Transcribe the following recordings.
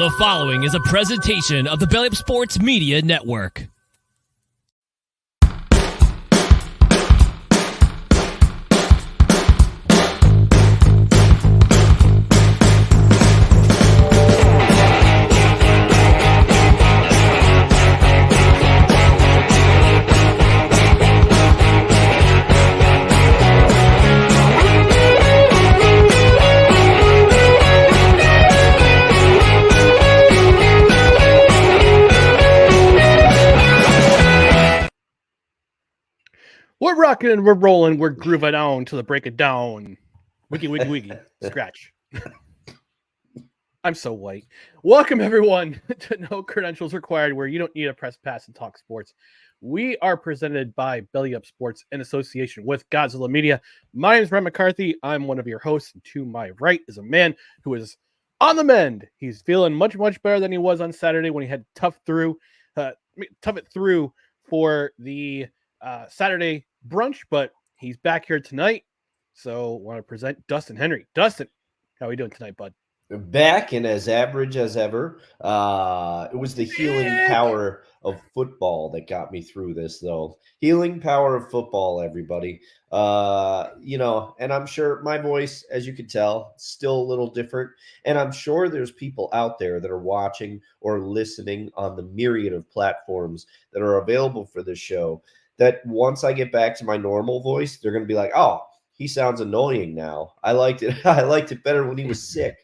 The following is a presentation of the Belly Up Sports Media Network. We're rocking and we're rolling. We're grooving on to the break it down. Wiggy, wiggy, wiggy. Scratch. I'm so white. Welcome, everyone, to No Credentials Required, where you don't need a press pass and talk sports. We are presented by Belly Up Sports in association with Gozilla Media. My name is Brent McCarthy. I'm one of your hosts. And to my right is a man who is on the mend. He's feeling much, much better than he was on Saturday when he had to tough it through for the Saturday brunch, but he's back here tonight. So want to present Dustin Henry. Dustin, how are we doing tonight, bud? Back and as average as ever. It was the healing power of football that got me through this, though. Healing power of football, everybody. And I'm sure my voice, as you can tell, still a little different. And I'm sure there's people out there that are watching or listening on the myriad of platforms that are available for this show that once I get back to my normal voice, they're going to be like, oh, he sounds annoying now. I liked it. I liked it better when he was sick.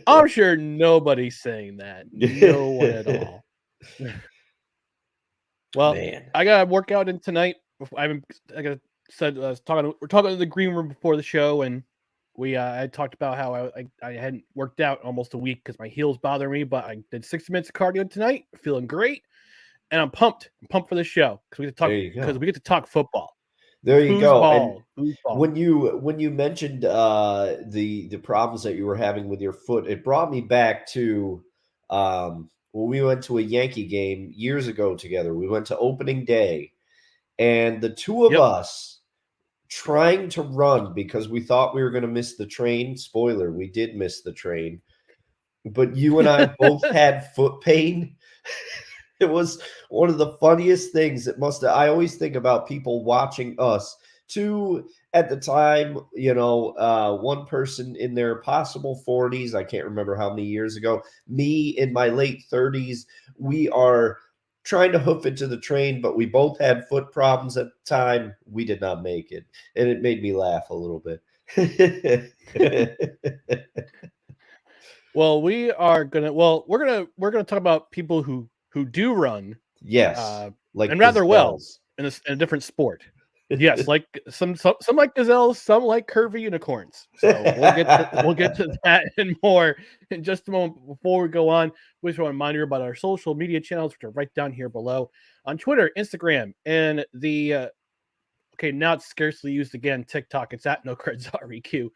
I'm sure nobody's saying that. No one at all. Well, man. I got to work out in tonight. We're talking in the green room before the show, and I talked about how I hadn't worked out almost a week because my heels bother me, but I did 60 minutes of cardio tonight, feeling great, and I'm pumped. I'm pumped for the show because we get to talk football. There you go. When you mentioned the problems that you were having with your foot, it brought me back to when we went to a Yankee game years ago together. We went to opening day, and the two of us trying to run because we thought we were going to miss the train. Spoiler, we did miss the train. But you and I both had foot pain. It was one of the funniest things. I always think about people watching us. Two, at the time, one person in their possible 40s. I can't remember how many years ago. Me in my late 30s. We are trying to hoof it to the train, but we both had foot problems at the time. We did not make it, and it made me laugh a little bit. Well, we're gonna talk about people who do run, yes, and rather well in a different sport. Yes, like some like gazelles, some like curvy unicorns. So we'll get to that and more in just a moment. Before we go on, we just want to remind you about our social media channels, which are right down here below on Twitter, Instagram, and the now it's scarcely used again, TikTok. It's at NoCredsREQ.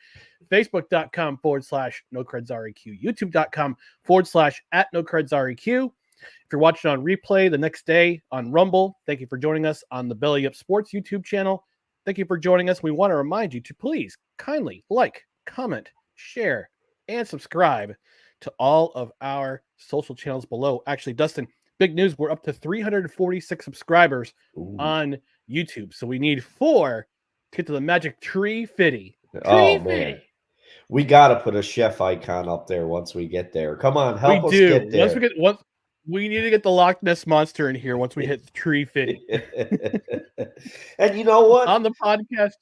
Facebook.com/NoCredsREQ. YouTube.com/@NoCredsREQ. If you're watching on replay the next day on Rumble, thank you for joining us on the Belly Up Sports YouTube channel. Thank you for joining us. We want to remind you to please kindly like, comment, share, and subscribe to all of our social channels below. Actually, Dustin, big news. We're up to 346 subscribers on YouTube. So we need 4 to get to the magic 350. Man. We got to put a chef icon up there once we get there. Come on, help us get there. We need to get the Loch Ness Monster in here once we hit 350. And you know what? On the podcast.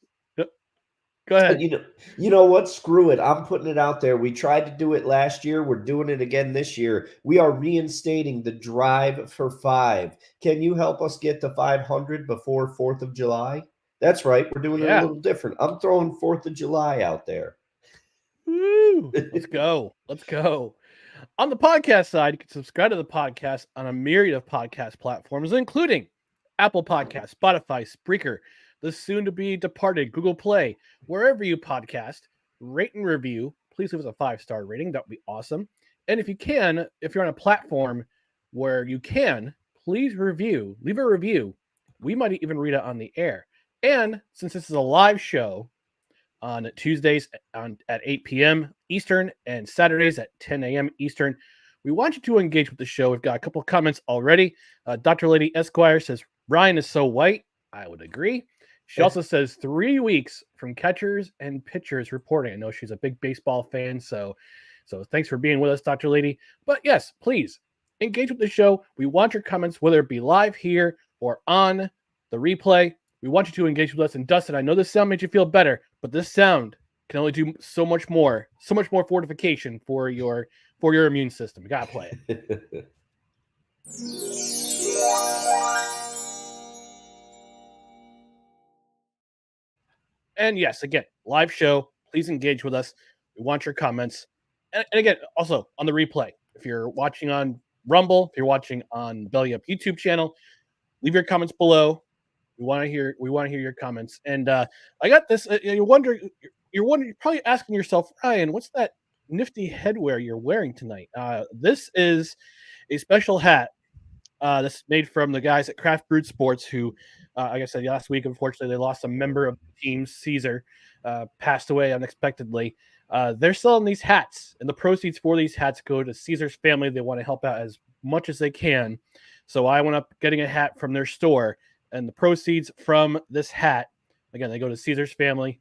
Go ahead. You know what? Screw it. I'm putting it out there. We tried to do it last year. We're doing it again this year. We are reinstating the Drive for 5. Can you help us get to 500 before 4th of July? That's right. We're doing it a little different. I'm throwing 4th of July out there. Woo! Let's go. Let's go. On the podcast side, you can subscribe to the podcast on a myriad of podcast platforms, including Apple Podcasts, Spotify, Spreaker, the soon-to-be departed Google Play, wherever you podcast. Rate and review. Please leave us a 5-star rating. That would be awesome. And if you're on a platform where you can, please leave a review. We might even read it on the air. And since this is a live show, on Tuesdays at 8 p.m. Eastern and Saturdays at 10 a.m. Eastern. We want you to engage with the show. We've got a couple of comments already. Dr. Lady Esquire says, Ryan is so white. I would agree. She also says 3 weeks from catchers and pitchers reporting. I know she's a big baseball fan, so thanks for being with us, Dr. Lady. But yes, please engage with the show. We want your comments, whether it be live here or on the replay. We want you to engage with us. And Dustin, I know this sound made you feel better, but this sound can only do so much more fortification for your immune system. You gotta play it. And yes, again, live show. Please engage with us. We want your comments. And again, also on the replay, if you're watching on Rumble, if you're watching on Belly Up YouTube channel, leave your comments below. We want to hear your comments. And I got this. You're probably asking yourself, Ryan, what's that nifty headwear you're wearing tonight? This is a special hat. This is made from the guys at Craft Brewed Sports, who, like I said last week, unfortunately, they lost a member of the team. Caesar passed away unexpectedly. They're selling these hats, and the proceeds for these hats go to Caesar's family. They want to help out as much as they can. So I went up getting a hat from their store, and the proceeds from this hat, again, they go to Caesar's family.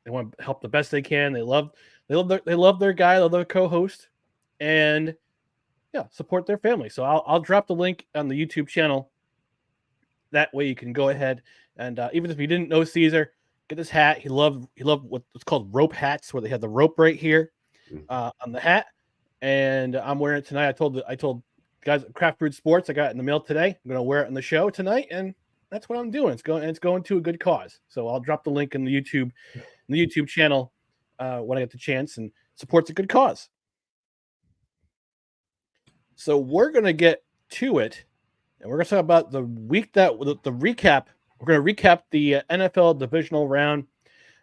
They want to help the best they can. They love their guy, love their co-host, and yeah, support their family. So I'll drop the link on the YouTube channel. That way you can go ahead and even if you didn't know Caesar, get this hat. He loved what's called rope hats, where they have the rope right here on the hat. And I'm wearing it tonight. I told guys at Craft Brewed Sports, I got it in the mail today. I'm gonna wear it on the show tonight, and that's what I'm doing. It's going to a good cause. So I'll drop the link in the YouTube channel when I get the chance, and supports a good cause. So we're going to get to it, and we're going to talk about the recap. We're going to recap the NFL Divisional round.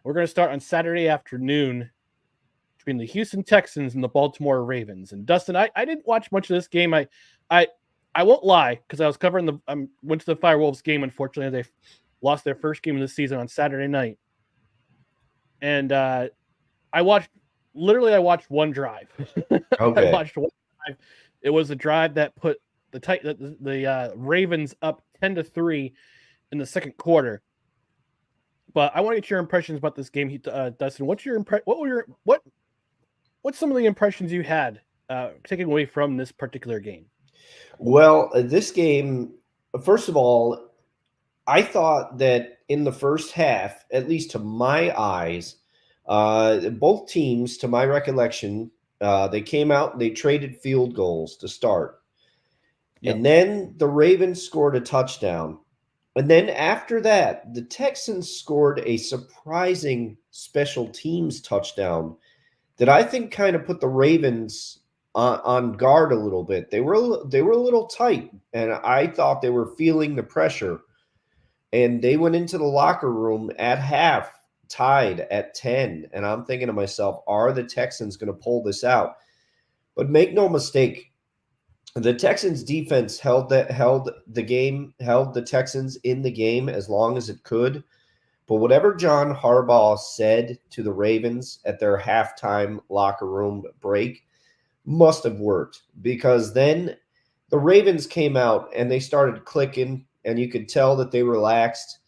We're going to start on Saturday afternoon between the Houston Texans and the Baltimore Ravens. And Dustin, I didn't watch much of this game. I won't lie, because I was covering went to the Firewolves game. Unfortunately, they lost their first game of the season on Saturday night. And I watched one drive. Okay. I watched one drive. It was a drive that put the Ravens up 10-3 in the second quarter. But I want to get your impressions about this game, Dustin. What's some of the impressions you had taking away from this particular game? Well, this game, first of all, I thought that in the first half, at least to my eyes, both teams, to my recollection, they came out and they traded field goals to start. Yep. And then the Ravens scored a touchdown. And then after that, the Texans scored a surprising special teams touchdown that I think kind of put the Ravens on guard a little bit. They were a little tight, and I thought they were feeling the pressure. And they went into the locker room at half, tied at 10. And I'm thinking to myself, are the Texans going to pull this out? But make no mistake, the Texans defense held the Texans in the game as long as it could. But whatever John Harbaugh said to the Ravens at their halftime locker room break must have worked, because then the Ravens came out and they started clicking, and you could tell that they relaxed.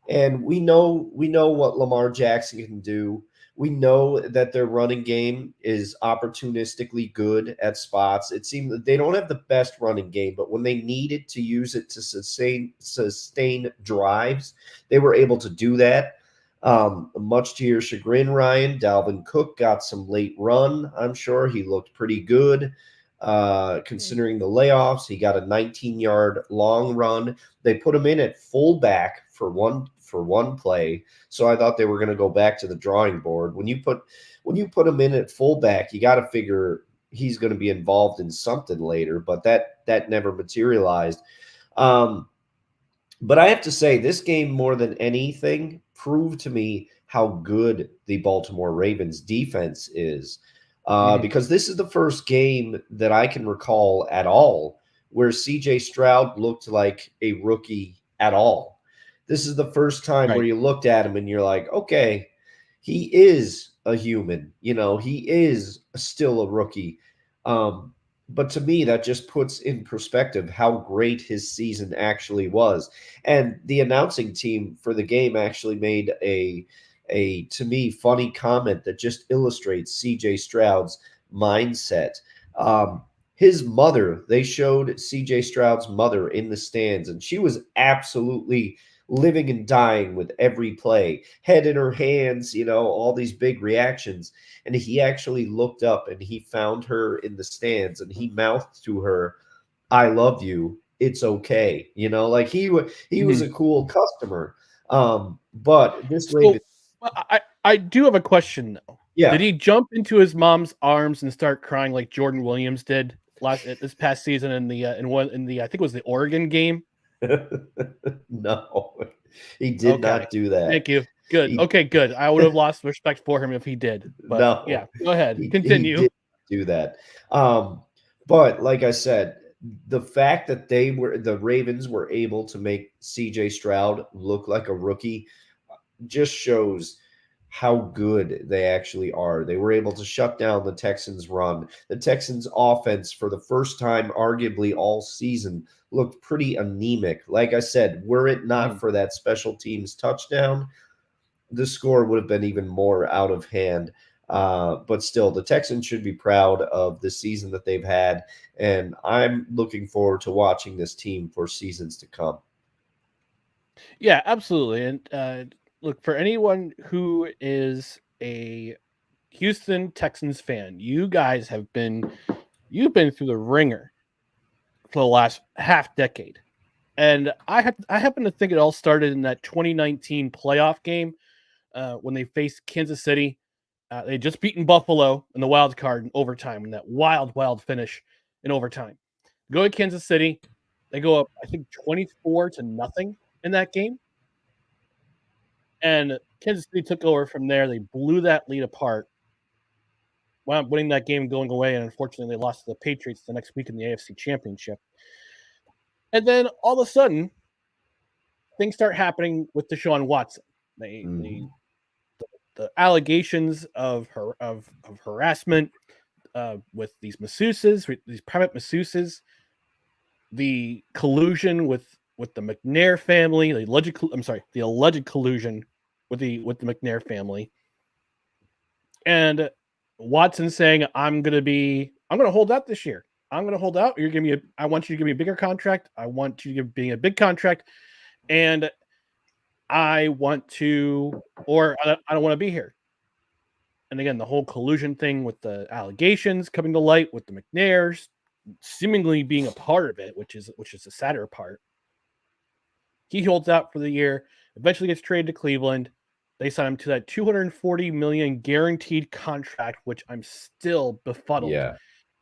And we know what Lamar Jackson can do. We know that their running game is opportunistically good at spots. It seemed that they don't have the best running game, but when they needed to use it to sustain drives, they were able to do that. Much to your chagrin, Ryan, Dalvin Cook got some late run. I'm sure he looked pretty good. Considering the layoffs, he got a 19-yard long run. They put him in at fullback for one play, so I thought they were going to go back to the drawing board. When you put him in at fullback, you got to figure he's going to be involved in something later, but that never materialized. But I have to say, this game more than anything proved to me how good the Baltimore Ravens defense is. Because this is the first game that I can recall at all where C.J. Stroud looked like a rookie at all. This is the first time where you looked at him and you're like, okay, he is a human. He is still a rookie. But to me, that just puts in perspective how great his season actually was. And the announcing team for the game actually made a to me funny comment that just illustrates CJ Stroud's mindset. Um, his mother, they showed CJ Stroud's mother in the stands, and she was absolutely living and dying with every play, head in her hands, all these big reactions. And he actually looked up and he found her in the stands and he mouthed to her, "I love you. It's okay." Like he was Mhm. a cool customer. But this So Raven, I do have a question though. Did yeah. he jump into his mom's arms and start crying like Jordan Williams did this past season in the I think it was the Oregon game? No, he did Okay. not do that. Thank you. Good. He Okay, good. I would have lost respect for him if he did. But yeah, no, go ahead. he Continue. did do that. But like I said, the fact that the Ravens were able to make CJ Stroud look like a rookie just shows how good they actually are. They were able to shut down the Texans' run. The Texans' offense, for the first time, arguably all season, looked pretty anemic. Like I said, were it not Mhm. for that special teams touchdown, the score would have been even more out of hand. But still, the Texans should be proud of the season that they've had. And I'm looking forward to watching this team for seasons to come. Yeah, absolutely. And look, for anyone who is a Houston Texans fan, you've been through the ringer for the last half decade. And I happen to think it all started in that 2019 playoff game when they faced Kansas City. They had just beaten Buffalo in the wild card in overtime in that wild finish in overtime. Go to Kansas City. They go up, I think, 24-0 in that game. And Kansas City took over from there. They blew that lead apart, wound up winning that game going away. And unfortunately, they lost to the Patriots the next week in the AFC Championship. And then all of a sudden, things start happening with Deshaun Watson. They Mhm. the allegations of harassment with these private masseuses, the collusion with the McNair family, the alleged collusion with the McNair family, and Watson saying, I'm gonna hold out this year. I'm gonna hold out. I want you to give me a bigger contract. I want you to give me a big contract, and I want to, or I don't want to be here. And again, the whole collusion thing with the allegations coming to light with the McNairs seemingly being a part of it, which is the sadder part. He holds out for the year, eventually gets traded to Cleveland. They sign him to that $240 million guaranteed contract, which I'm still befuddled Yeah.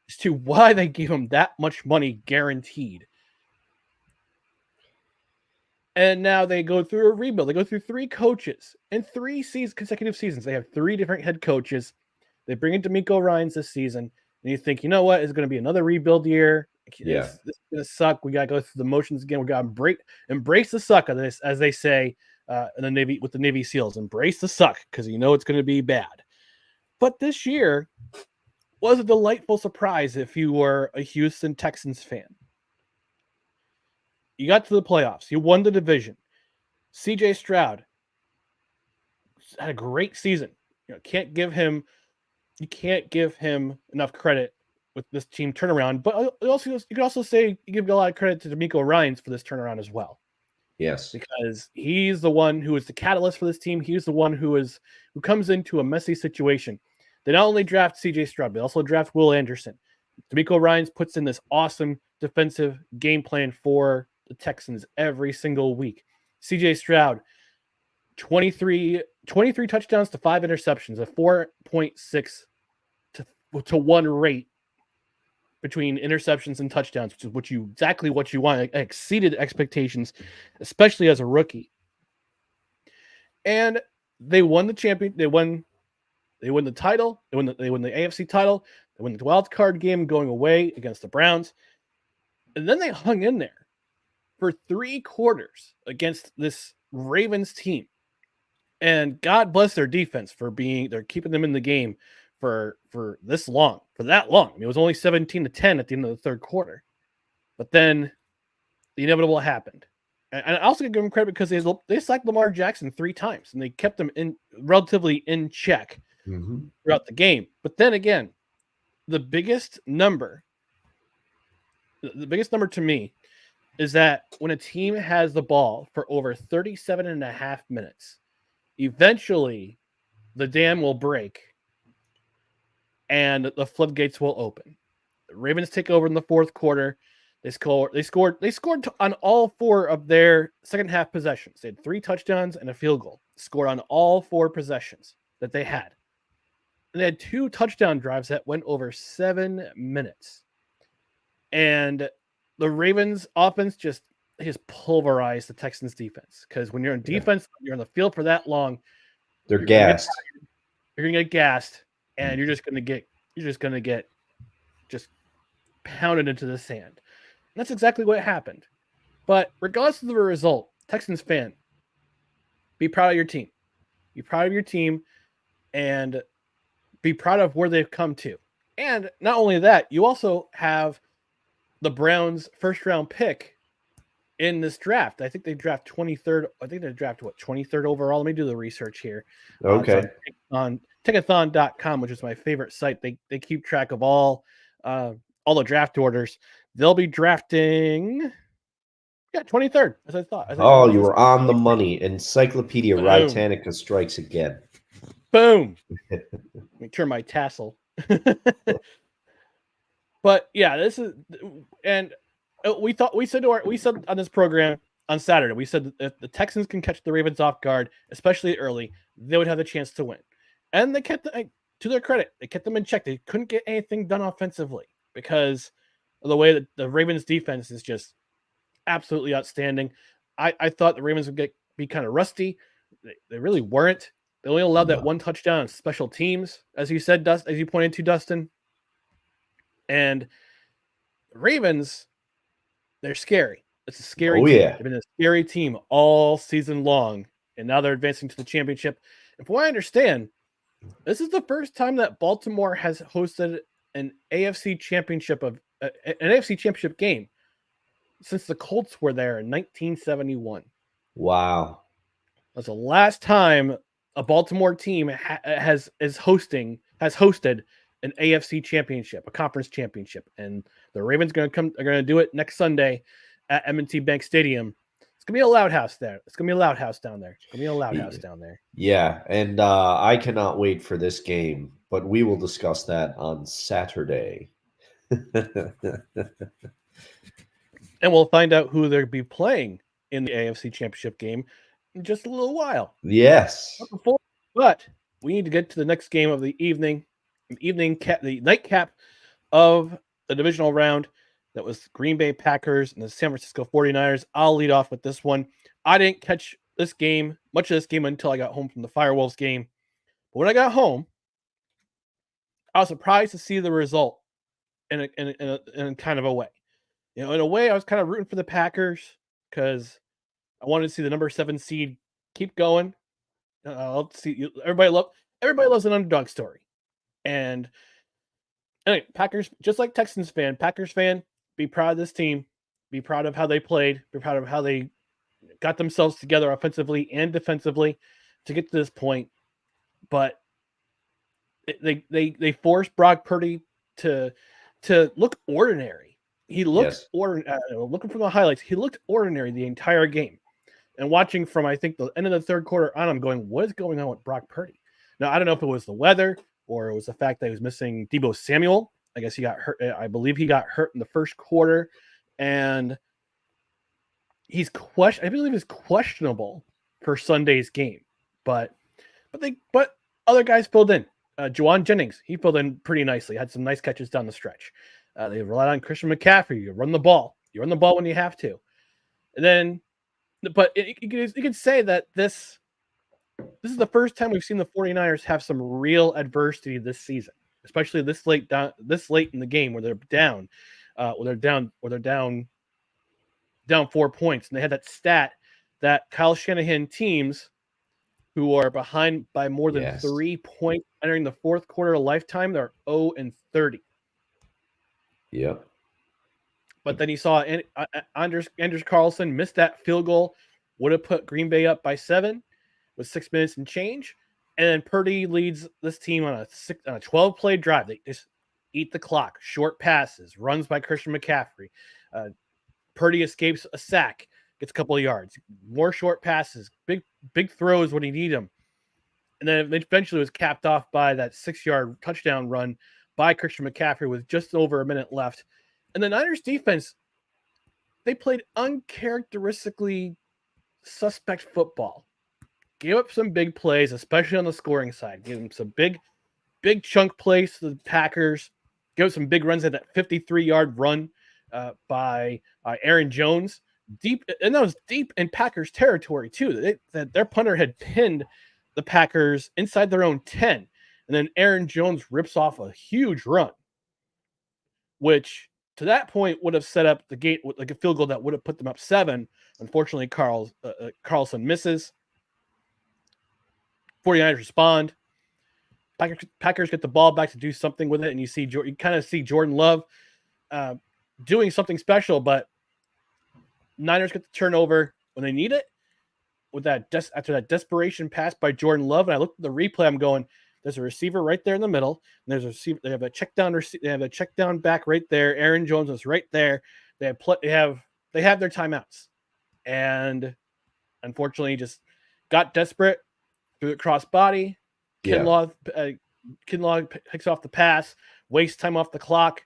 as to why they gave him that much money guaranteed. And now they go through a rebuild. They go through three coaches in consecutive seasons. They have three different head coaches. They bring in D'Amico Ryans this season, and you think, you know what, it's going to be another rebuild year. Yeah. This is going to suck. We got to go through the motions again. We got to embrace the suck of this, as they say in the Navy with the Navy SEALs. Embrace the suck because you know it's going to be bad. But this year was a delightful surprise if you were a Houston Texans fan. You got to the playoffs. You won the division. CJ Stroud had a great season. You can't give him enough credit with this team turnaround. But you could also say you give a lot of credit to D'Amico Ryans for this turnaround as well, Yes. because he's the one who is the catalyst for this team. He's the one who comes into a messy situation. They not only draft CJ Stroud, they also draft Will Anderson. D'Amico Ryans puts in this awesome defensive game plan for the Texans every single week. CJ Stroud, 23 touchdowns to 5 interceptions, a 4.6 to 1 rate between interceptions and touchdowns, which is exactly what you want. It exceeded expectations, especially as a rookie. And they won the champion. They won the title. They won the AFC title. They won the wild card game going away against the Browns. And then they hung in there for 3 quarters against this Ravens team. And God bless their defense they're keeping them in the game for that long. I mean, it was only 17-10 at the end of the third quarter. But then the inevitable happened. And I also give them credit because they sacked Lamar Jackson 3 times and they kept him relatively in check throughout the game. But then again, the biggest number to me is that when a team has the ball for over 37 and a half minutes, eventually the dam will break and the floodgates will open. The Ravens take over in the fourth quarter. They scored on all 4 of their second half possessions. They had 3 touchdowns and a field goal. Scored on all 4 possessions that they had. And they had 2 touchdown drives that went over 7 minutes. And the Ravens offense just pulverized the Texans defense. Because when you're in defense, you're on the field for that long, they're gassed. You're gonna get gassed, and you're just gonna get pounded into the sand. And that's exactly what happened. But regardless of the result, Texans fan, be proud of your team. Be proud of your team and be proud of where they've come to. And not only that, you also have the Browns' first round pick in this draft. I think they draft 23rd. I think they draft 23rd overall. Let me do the research here. Okay. On Tickathon.com, which is my favorite site. They keep track of all the draft orders. They'll be drafting 23rd, as I thought. You were on the money. Encyclopedia Britannica strikes again. Boom. Let me turn my tassel. But yeah, this is, and we said on this program on Saturday, we said that if the Texans can catch the Ravens off guard, especially early, they would have a chance to win. And they kept, to their credit, they kept them in check. They couldn't get anything done offensively because of the way that the Ravens defense is just absolutely outstanding. I thought the Ravens would be kind of rusty. They really weren't. They only allowed that 1 touchdown on special teams, as you said, as you pointed to, Dustin. And the Ravens, they're scary. It's a scary team. Yeah. They've been a scary team all season long, and now they're advancing to the championship. And from what I understand, this is the first time that Baltimore has hosted an AFC championship game since the Colts were there in 1971. Wow. That's the last time a Baltimore team has hosted an AFC championship, a conference championship, and the Ravens are going to do it next Sunday at M&T Bank Stadium. It's going to be a loud house there. It's going to be a loud house down there. Yeah, and I cannot wait for this game, but we will discuss that on Saturday. And we'll find out who they'll be playing in the AFC championship game in just a little while. Yes. But we need to get to the next game of the evening. The nightcap of the divisional round. That was Green Bay Packers and the San Francisco 49ers. I'll lead off with this one. I didn't catch much of this game until I got home from the Firewolves game. But when I got home, I was surprised to see the result in kind of a way. In a way, I was kind of rooting for the Packers because I wanted to see the number 7 seed keep going. Let's see. Everybody loves an underdog story. And anyway, Packers, just like Texans fan, Packers fan, be proud of this team. Be proud of how they played. Be proud of how they got themselves together offensively and defensively to get to this point. But they forced Brock Purdy to look ordinary. He looked ordinary. Looking from the highlights, he looked ordinary the entire game. And watching from, I think, the end of the third quarter on, I'm going, what is going on with Brock Purdy? Now, I don't know if it was the weather or it was the fact that he was missing Deebo Samuel. I guess he got hurt. I believe he got hurt in the first quarter. And I believe he's questionable for Sunday's game. But other guys filled in. Juwan Jennings, he filled in pretty nicely. Had some nice catches down the stretch. They relied on Christian McCaffrey. You run the ball. You run the ball when you have to. And then, but you could say that this is the first time we've seen the 49ers have some real adversity this season, especially this late in the game where they're down, down 4 points. And they had that stat that Kyle Shanahan teams who are behind by more than Yes. 3 points entering the fourth quarter of lifetime. They're 0-30. Yep. But then you saw Anders Carlson missed that field goal, would have put Green Bay up by 7 with 6 minutes and change. And then Purdy leads this team on a 12-play drive. They just eat the clock, short passes, runs by Christian McCaffrey. Purdy escapes a sack, gets a couple of yards, more short passes, big throws when he needs them. And then eventually was capped off by that 6-yard touchdown run by Christian McCaffrey with just over a minute left. And the Niners defense, they played uncharacteristically suspect football. Gave up some big plays, especially on the scoring side. Gave them some big chunk plays to the Packers. Gave up some big runs at that 53-yard run by Aaron Jones. Deep, and that was deep in Packers territory too. Their punter had pinned the Packers inside their own 10. And then Aaron Jones rips off a huge run, which to that point would have set up the gate with like a field goal that would have put them up 7. Unfortunately, Carlson misses. 49ers respond. Packers get the ball back to do something with it, and you kind of see Jordan Love doing something special, but Niners get the turnover when they need it with that after that desperation pass by Jordan Love. And I looked at the replay, I'm going, there's a receiver right there in the middle, and there's a receiver. They have a check down back right there. Aaron Jones is right there. They have their timeouts, and unfortunately, just got desperate, threw it cross body. Kinlaw picks off the pass, wastes time off the clock,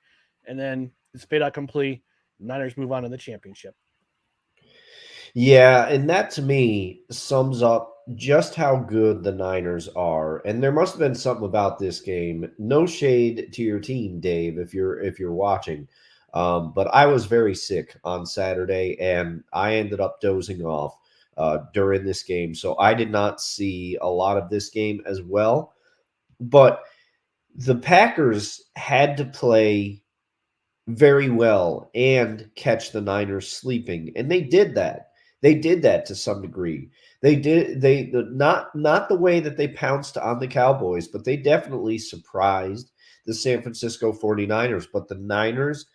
and then it's fait accompli. Niners move on to the championship. Yeah, and that to me sums up just how good the Niners are. And there must have been something about this game. No shade to your team, Dave, if you're watching. But I was very sick on Saturday, and I ended up dozing off during this game. So I did not see a lot of this game as well. But the Packers had to play very well and catch the Niners sleeping, and they did that. They did that to some degree. They not the way that they pounced on the Cowboys, but they definitely surprised the San Francisco 49ers. But the Niners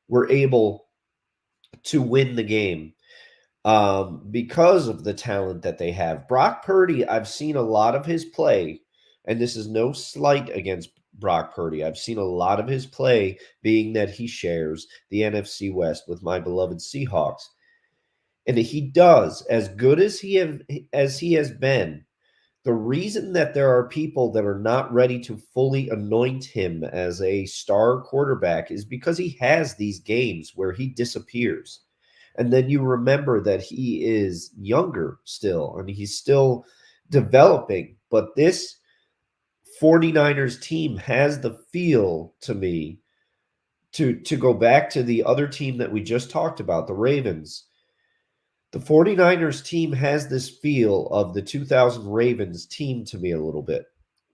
were able to win the game because of the talent that they have. Brock Purdy, I've seen a lot of his play, and this is no slight against Brock Purdy. I've seen a lot of his play being that he shares the NFC West with my beloved Seahawks. And he does, as good as he has been, the reason that there are people that are not ready to fully anoint him as a star quarterback is because he has these games where he disappears. And then you remember that he is younger still, and he's still developing. But this 49ers team has the feel to me to go back to the other team that we just talked about, the Ravens. The 49ers team has this feel of the 2000 Ravens team to me a little bit.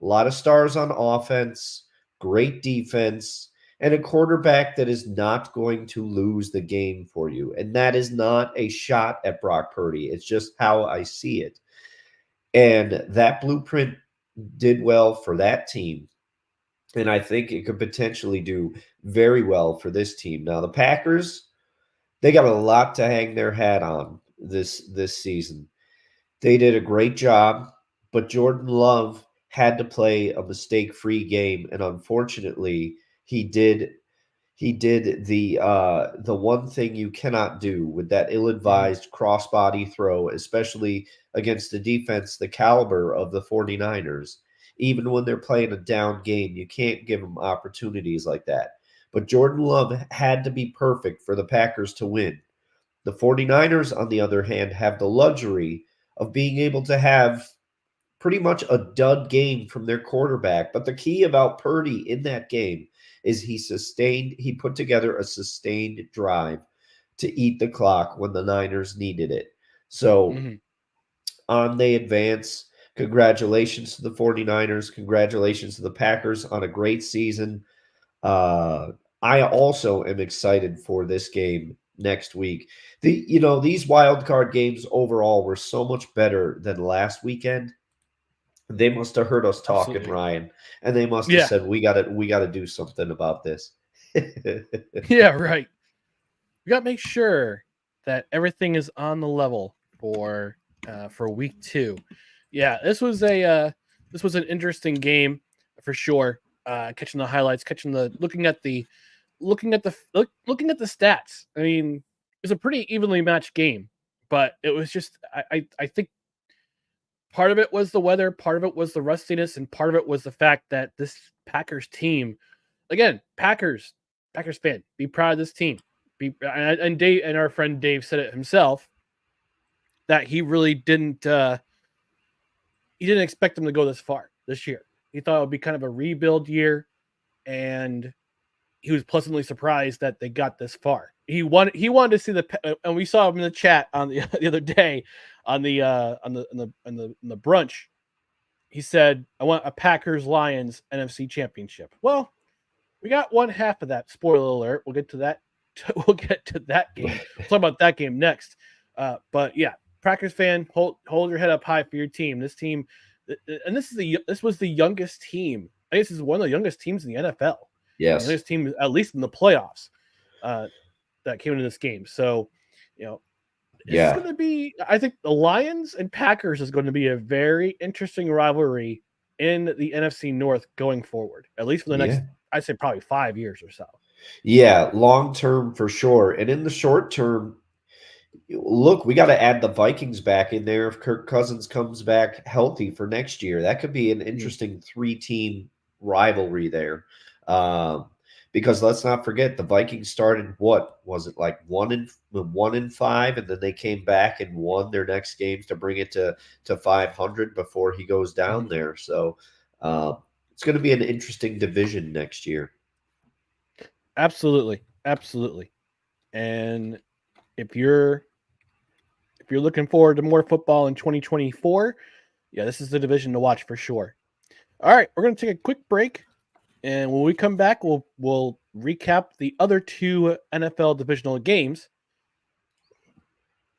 A lot of stars on offense, great defense, and a quarterback that is not going to lose the game for you. And that is not a shot at Brock Purdy. It's just how I see it. And that blueprint did well for that team. And I think it could potentially do very well for this team. Now, the Packers, they got a lot to hang their hat on this season. They did a great job, but Jordan Love had to play a mistake-free game, and unfortunately, he did the one thing you cannot do with that ill-advised crossbody throw, especially against the defense the caliber of the 49ers. Even when they're playing a down game, you can't give them opportunities like that. But Jordan Love had to be perfect for the Packers to win. The 49ers, on the other hand, have the luxury of being able to have pretty much a dud game from their quarterback. But the key about Purdy in that game is he put together a sustained drive to eat the clock when the Niners needed it. So on they advance. Congratulations to the 49ers. Congratulations to the Packers on a great season. I also am excited for this game next week. These wild card games overall were so much better than last weekend. They must have heard us talking, Absolutely. Ryan, and they must have Yeah. said, we got to do something about this. Yeah, right. We got to make sure that everything is on the level for week 2. Yeah, this was an interesting game for sure. Catching the highlights, looking at the stats. I mean, it's a pretty evenly matched game, but it was just I think part of it was the weather, part of it was the rustiness, and part of it was the fact that this Packers team, again, Packers fan, be proud of this team. And Dave and our friend Dave said it himself that he really didn't expect them to go this far this year. He thought it would be kind of a rebuild year, and he was pleasantly surprised that they got this far. He wanted to see and we saw him in the chat on the other day on the brunch. He said, "I want a Packers Lions NFC Championship." Well, we got one half of that. Spoiler alert. We'll get to that. We'll get to that game. We'll talk about that game next. But yeah, Packers fan, hold your head up high for your team. This team, and this was the youngest team. I guess this is one of the youngest teams in the NFL. Yes. The youngest team, at least in the playoffs, that came into this game. So, it's going to be. I think the Lions and Packers is going to be a very interesting rivalry in the NFC North going forward, at least for the next, I'd say probably 5 years or so. Yeah, long term for sure. And in the short term, look, we got to add the Vikings back in there if Kirk Cousins comes back healthy for next year. That could be an interesting 3-team rivalry there. Because let's not forget, the Vikings started, what was it, like 1-5, and then they came back and won their next games to bring it to 500 before he goes down there. So it's going to be an interesting division next year. Absolutely. And if you're looking forward to more football in 2024, yeah, this is the division to watch for sure. All right, we're going to take a quick break, and when we come back, we'll recap the other 2 NFL divisional games.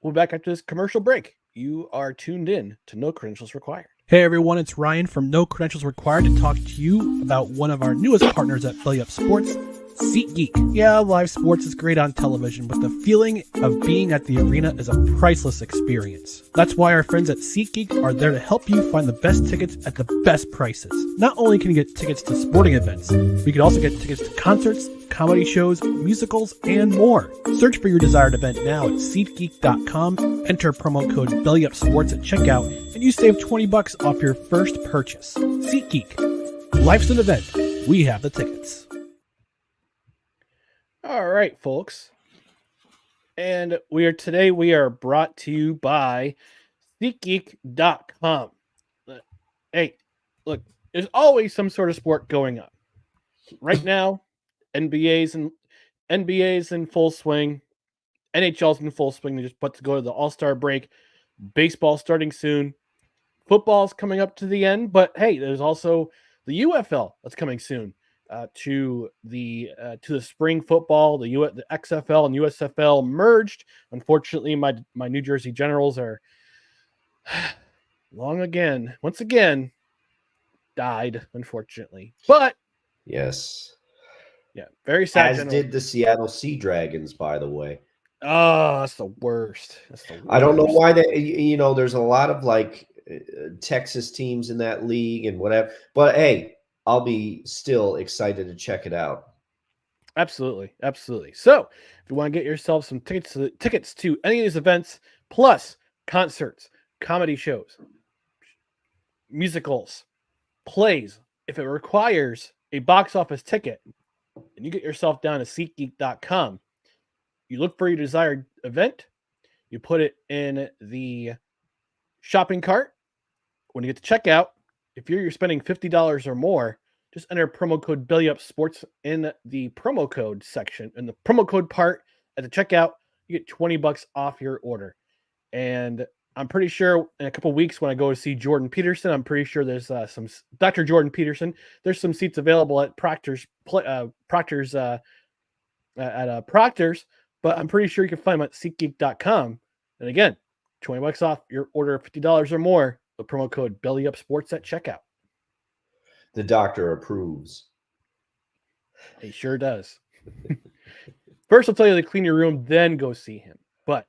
We'll be back after this commercial break. You are tuned in to No Credentials Required. Hey everyone, it's Ryan from No Credentials Required to talk to you about one of our newest partners at Belly Up Sports, SeatGeek. Yeah, live sports is great on television, but the feeling of being at the arena is a priceless experience. That's why our friends at SeatGeek are there to help you find the best tickets at the best prices. Not only can you get tickets to sporting events, but you can also get tickets to concerts, comedy shows, musicals, and more. Search for your desired event now at SeatGeek.com, enter promo code BellyUpSports at checkout, and you save $20 off your first purchase. SeatGeek. Life's an event. We have the tickets. All right, folks. And we are brought to you by SeatGeek.com. Hey, look, there's always some sort of sport going on. Right now, NBA's in full swing. NHL's in full swing. They just about to go to the All-Star break. Baseball starting soon. Football's coming up to the end, but hey, there's also the UFL that's coming soon. To the spring football, the XFL and USFL merged. Unfortunately, my New Jersey Generals are once again died, unfortunately. But yes, yeah, very sad. As did the Seattle Sea Dragons, by the way. Oh, that's the worst. I don't know why there's a lot of like Texas teams in that league and whatever, but hey, I'll be still excited to check it out. Absolutely. So, if you want to get yourself some tickets to any of these events, plus concerts, comedy shows, musicals, plays, if it requires a box office ticket, and you get yourself down to SeatGeek.com, you look for your desired event, you put it in the shopping cart. When you get to checkout, if you're spending $50 or more, just enter promo code BellyUpSports in the promo code section. In the promo code part at the checkout, you get $20 off your order. And I'm pretty sure in a couple weeks when I go to see Jordan Peterson, I'm pretty sure there's some Dr. Jordan Peterson. There's some seats available at Proctor's, but I'm pretty sure you can find them at SeatGeek.com. And again, $20 off your order of $50 or more. the promo code BellyUpSports at checkout. The doctor approves. He sure does. First, I'll tell you to clean your room, then go see him. But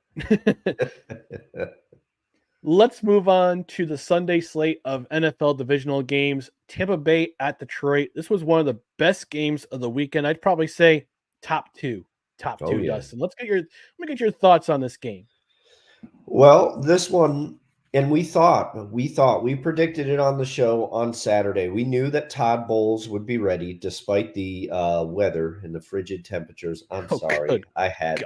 let's move on to the Sunday slate of NFL divisional games. Tampa Bay at Detroit. This was one of the best games of the weekend. I'd probably say top two. Oh, yeah. Dustin. Let me get your thoughts on this game. Well, this one, and we predicted it on the show on Saturday. We knew that Todd Bowles would be ready despite the weather and the frigid temperatures. I'm sorry. I had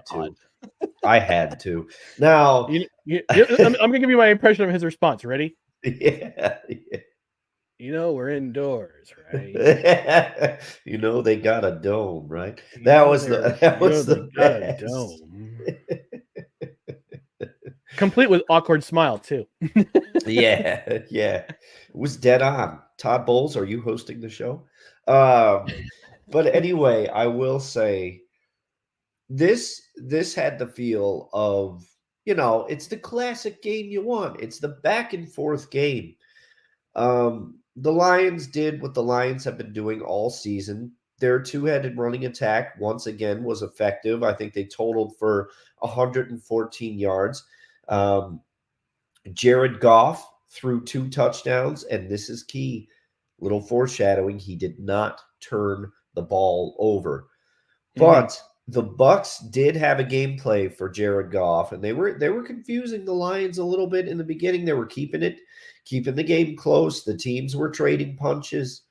to. Now, I'm going to give you my impression of his response. Ready? Yeah. We're indoors, right? They got a dome, right? That was the best. Dome. Complete with awkward smile too. Yeah. It was dead on. Todd Bowles, are you hosting the show? But anyway, I will say this had the feel of, it's the classic game you want. It's the back and forth game. The Lions did what the Lions have been doing all season. Their two-headed running attack, once again, was effective. I think they totaled for 114 yards. Jared Goff threw 2 touchdowns, and this is key. Little foreshadowing, he did not turn the ball over. But the Bucks did have a game play for Jared Goff, and they were confusing the Lions a little bit in the beginning. They were keeping the game close. The teams were trading punches.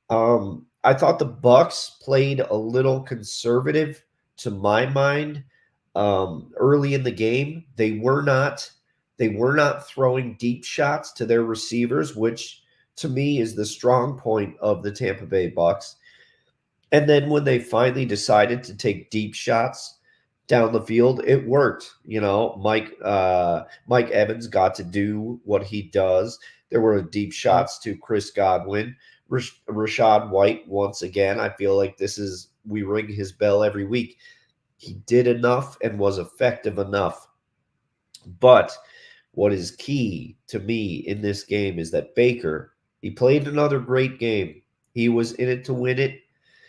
I thought the Bucks played a little conservative to my mind early in the game. They were not throwing deep shots to their receivers, which to me is the strong point of the Tampa Bay Bucks. And then when they finally decided to take deep shots down the field, it worked. Mike Evans got to do what he does. There were deep shots to Chris Godwin. Rashad White, once again, I feel like we ring his bell every week. He did enough and was effective enough. But what is key to me in this game is that Baker, he played another great game. He was in it to win it.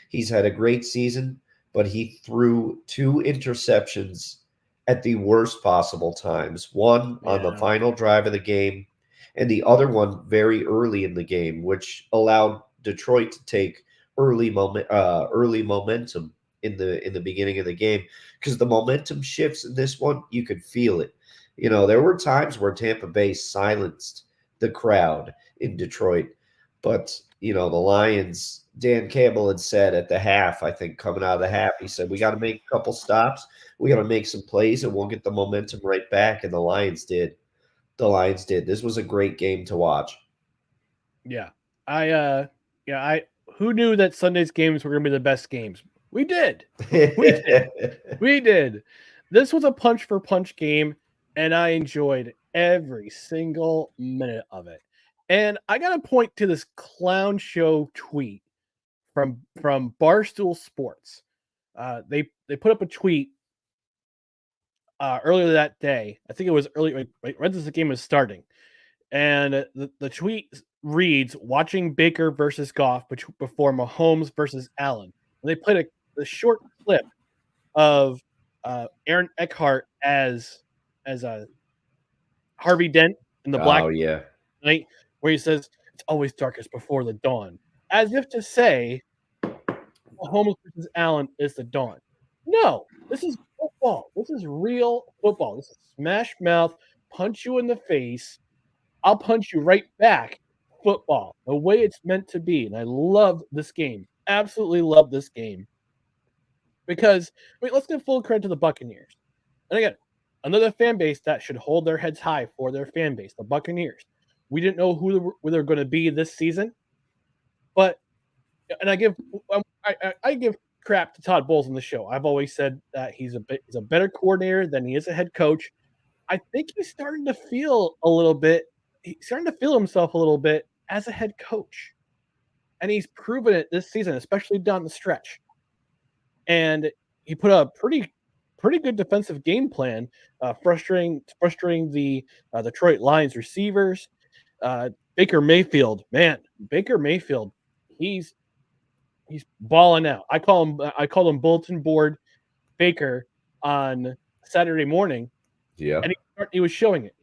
He's had a great season, but he threw 2 interceptions at the worst possible times. One on the final drive of the game, and the other one very early in the game, which allowed Detroit to take early momentum in the beginning of the game. Because the momentum shifts in this one, you could feel it. There were times where Tampa Bay silenced the crowd in Detroit, but the Lions, Dan Campbell had said at the half, I think coming out of the half, he said, we got to make a couple stops. We got to make some plays and we'll get the momentum right back. And the Lions did. This was a great game to watch. Yeah. Who knew that Sunday's games were going to be the best games? We did. We did. This was a punch for punch game, and I enjoyed every single minute of it. And I got to point to this clown show tweet from Barstool Sports. They put up a tweet earlier that day. I think it was right as the game was starting. And the tweet reads, watching Baker versus Goff before Mahomes versus Allen. And they played a short clip of Aaron Eckhart as Harvey Dent in the Black Knight, where he says, it's always darkest before the dawn. As if to say, Mahomes versus Allen is the dawn. No, this is football. This is real football. This is smash mouth, punch you in the face. I'll punch you right back. Football, the way it's meant to be. And I love this game. Absolutely love this game. Because, let's give full credit to the Buccaneers. And again, another fan base that should hold their heads high for their fan base, the Buccaneers. We didn't know who they're going to be this season. But, and I give crap to Todd Bowles on the show. I've always said that he's a better coordinator than he is a head coach. I think he's starting to feel himself a little bit as a head coach. And he's proven it this season, especially down the stretch. And he put a pretty good defensive game plan, frustrating the Detroit Lions receivers. Baker Mayfield, man, Baker Mayfield, he's balling out. I call him bulletin board Baker on Saturday morning, Yeah. and he was showing it.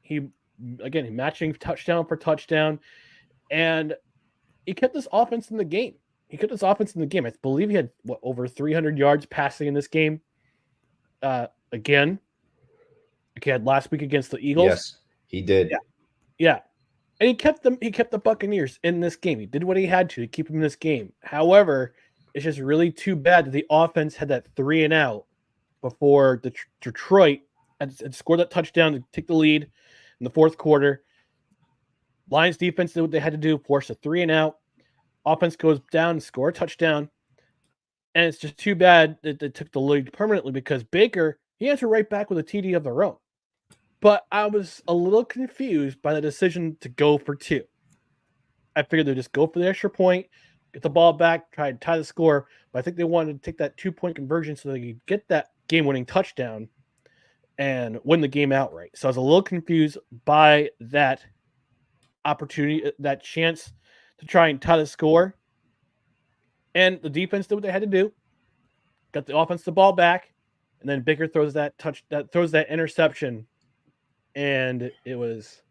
He matching touchdown for touchdown, and he kept this offense in the game. I believe he had over 300 yards passing in this game. Again, he had last week against the Eagles. Yes, he did. Yeah. And he kept the Buccaneers in this game. He did what he had to keep them in this game. However, it's just really too bad that the offense had that 3-and-out before Detroit had scored that touchdown to take the lead in the fourth quarter. Lions defense did what they had to do, force a 3-and-out. Offense goes down and score a touchdown. And it's just too bad that they took the lead permanently because Baker, he answered right back with a TD of their own. But I was a little confused by the decision to go for 2. I figured they'd just go for the extra point, get the ball back, try to tie the score. But I think they wanted to take that 2-point conversion so they could get that game-winning touchdown and win the game outright. So I was a little confused by that opportunity, that chance to try and tie the score. And the defense did what they had to do, got the offense the ball back, and then Baker throws that interception. And it was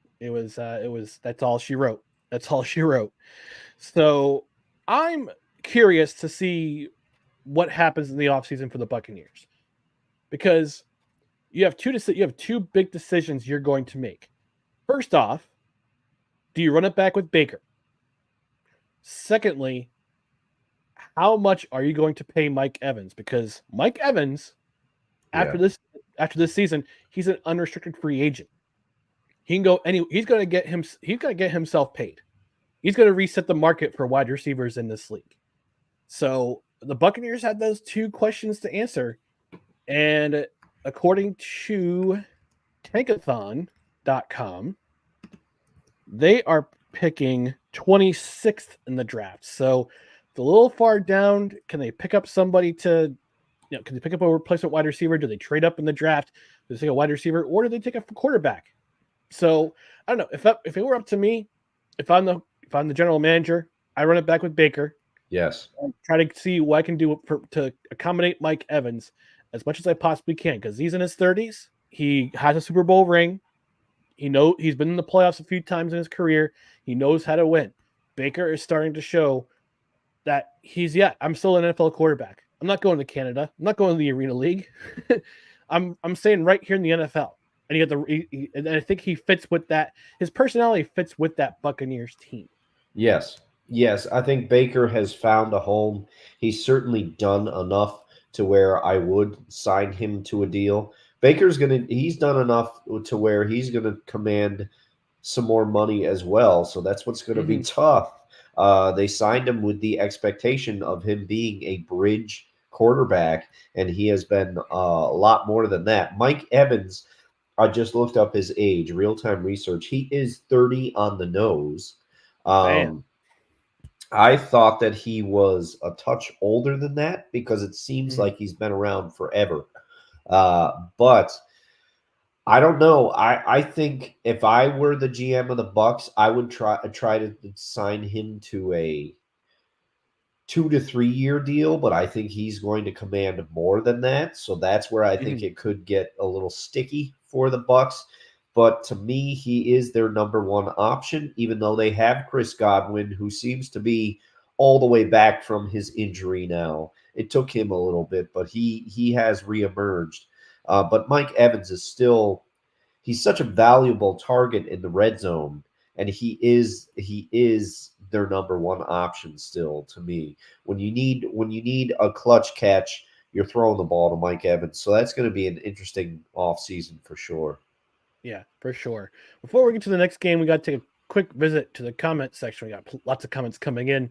that's all she wrote. So I'm curious to see what happens in the offseason for the Buccaneers, because you have two big decisions you're going to make. First off, do you run it back with Baker? Secondly, how much are you going to pay Mike Evans? Because Mike Evans, after this season, he's an unrestricted free agent. He can go he's going to get himself paid. He's going to reset the market for wide receivers in this league. So the Buccaneers had those 2 questions to answer. And according to Tankathon.com, they are picking 26th in the draft. So it's a little far down. Can they pick up somebody can they pick up a replacement wide receiver? Do they trade up in the draft? Do they take a wide receiver, or do they take a quarterback? So I don't know. If it were up to me, if I'm the general manager, I run it back with Baker. Yes. Try to see what I can do to accommodate Mike Evans as much as I possibly can, because he's in his 30s. He has a Super Bowl ring. He's been in the playoffs a few times in his career. He knows how to win. Baker is starting to show that I'm still an NFL quarterback. I'm not going to Canada. I'm not going to the Arena League. I'm staying right here in the NFL. And and I think he fits with that. His personality fits with that Buccaneers team. Yes. I think Baker has found a home. He's certainly done enough to where I would sign him to a deal. He's done enough to where he's going to command some more money as well. So that's what's going to be tough. They signed him with the expectation of him being a bridge quarterback, and he has been a lot more than that. Mike Evans, I just looked up his age, real-time research. He is 30 on the nose. I thought that he was a touch older than that because it seems like he's been around forever. But I don't know. I think if I were the GM of the Bucs, I would try to sign him to a 2 to 3 year deal, but I think he's going to command more than that. So that's where I think it could get a little sticky for the Bucs. But to me, he is their number 1 option, even though they have Chris Godwin, who seems to be all the way back from his injury now. It took him a little bit, but he has reemerged. But Mike Evans is he's such a valuable target in the red zone, and he is their number 1 option still to me. When you need a clutch catch, you're throwing the ball to Mike Evans. So that's going to be an interesting offseason for sure. Yeah, for sure. Before we get to the next game, we got to take a quick visit to the comment section. We got lots of comments coming in.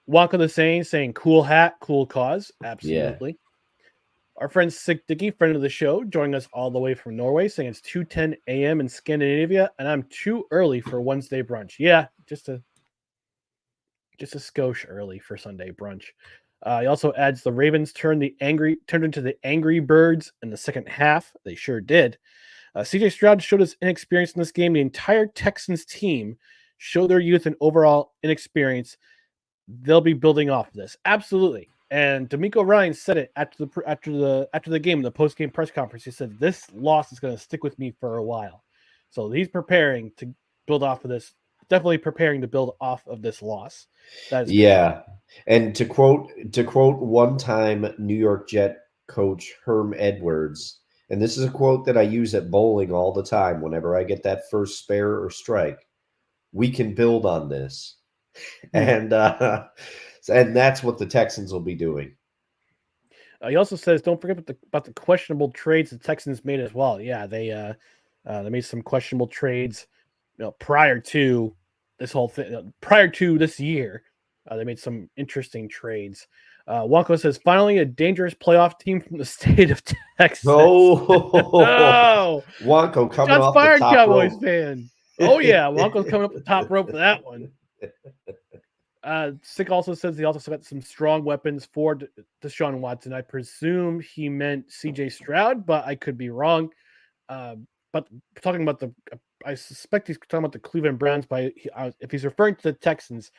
Wonka the saying cool hat, cool cause. Absolutely. Yeah. Our friend Sick Dicky, friend of the show, joining us all the way from Norway, saying it's 2:10 a.m. in Scandinavia, and I'm too early for Wednesday brunch. Yeah, just a skosh early for Sunday brunch. He also adds the Ravens turned into the Angry Birds in the second half. They sure did. CJ Stroud showed his inexperience in this game. The entire Texans team showed their youth and overall inexperience. They'll be building off of this. Absolutely. And D'Amico Ryan said it after the game, the post-game press conference. He said, this loss is going to stick with me for a while. So he's preparing to build off of this. Definitely preparing to build off of this loss. That is yeah. And to quote one-time New York Jet coach Herm Edwards, and this is a quote that I use at bowling all the time whenever I get that first spare or strike. We can build on this. And that's what the Texans will be doing. He also says, don't forget about the questionable trades the Texans made as well. Yeah, they made some questionable trades, prior to this whole thing. Prior to this year, they made some interesting trades. Wonko says, finally a dangerous playoff team from the state of Texas. Oh, Wonko coming Shots off fired, the top Cowboys rope. fan. Oh yeah, Wonko's coming up the top rope for that one. Sick also says he also got some strong weapons for Deshaun Watson. I presume he meant CJ Stroud, but I could be wrong. But talking about I suspect he's talking about the Cleveland Browns. If he's referring to the Texans,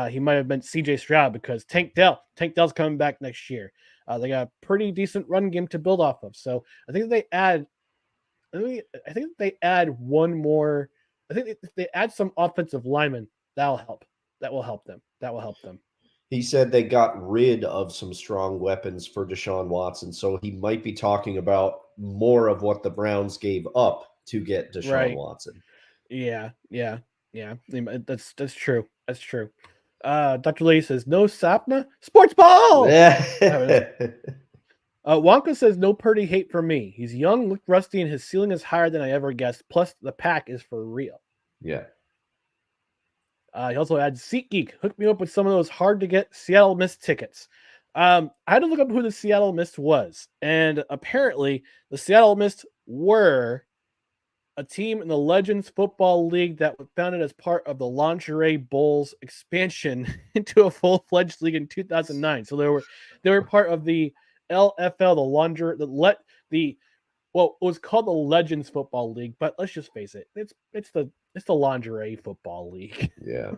he might have meant CJ Stroud because Tank Dell's coming back next year. They got a pretty decent run game to build off of. So I think they add one more. I think if they add some offensive linemen, that'll help. That will help them. He said they got rid of some strong weapons for Deshaun Watson, so he might be talking about more of what the Browns gave up to get Deshaun Watson. Yeah. That's true. That's true. Dr. Lee says no Sapna sports ball. Wonka says no Purdy hate for me. He's young, looked rusty, and his ceiling is higher than I ever guessed. Plus, the pack is for real. Yeah. He also adds SeatGeek. Hooked me up with some of those hard-to-get Seattle Mist tickets. I had to look up who the Seattle Mist was. And apparently, the Seattle Mist were a team in the Legends Football League that was founded as part of the Lingerie Bowls expansion into a full-fledged league in 2009. So they were part of the LFL, it was called the Legends Football League, but let's just face it, it's the Lingerie Football League. Yeah.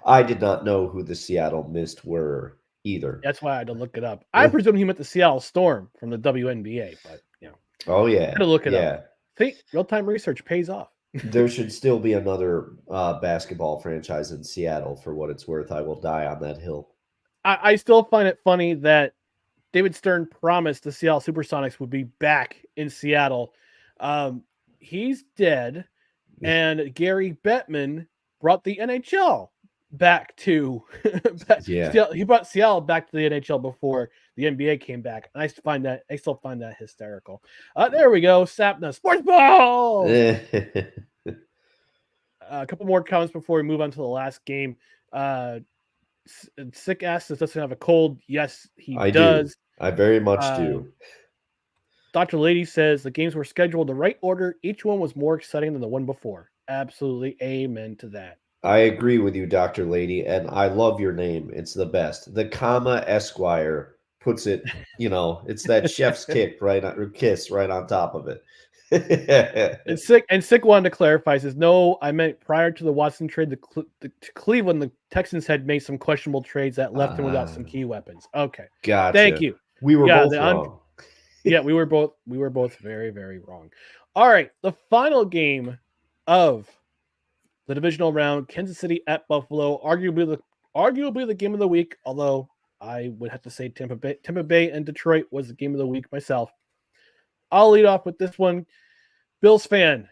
I did not know who the Seattle Mist were either. That's why I had to look it up. I presume he meant the Seattle Storm from the WNBA, but Oh yeah. I had to look it up. See, real-time research pays off. There should still be another basketball franchise in Seattle for what it's worth. I will die on that hill. I still find it funny that David Stern promised the Seattle Supersonics would be back in Seattle. He's dead, and Gary Bettman brought the NHL back to he brought Seattle back to the NHL before the NBA came back. And I still find that hysterical. There we go. Sapna sports ball. A couple more comments before we move on to the last game. Sick asks, does Dustin have a cold? Yes, he does. Do. I very much do. Dr. Lady says the games were scheduled in the right order. Each one was more exciting than the one before. Absolutely. Amen to that. I agree with you, Dr. Lady, and I love your name. It's the best. The comma Esquire puts it, it's that chef's kiss right on top of it. And Sick wanted to clarify, says, no, I meant prior to the Watson trade to Cleveland, the Texans had made some questionable trades that left them without some key weapons. Okay. Gotcha. Thank you. We were both wrong. Yeah, we were both very, very wrong. All right. The final game of the divisional round, Kansas City at Buffalo, arguably the game of the week, although I would have to say Tampa Bay and Detroit was the game of the week myself. I'll lead off with this one. Bills fan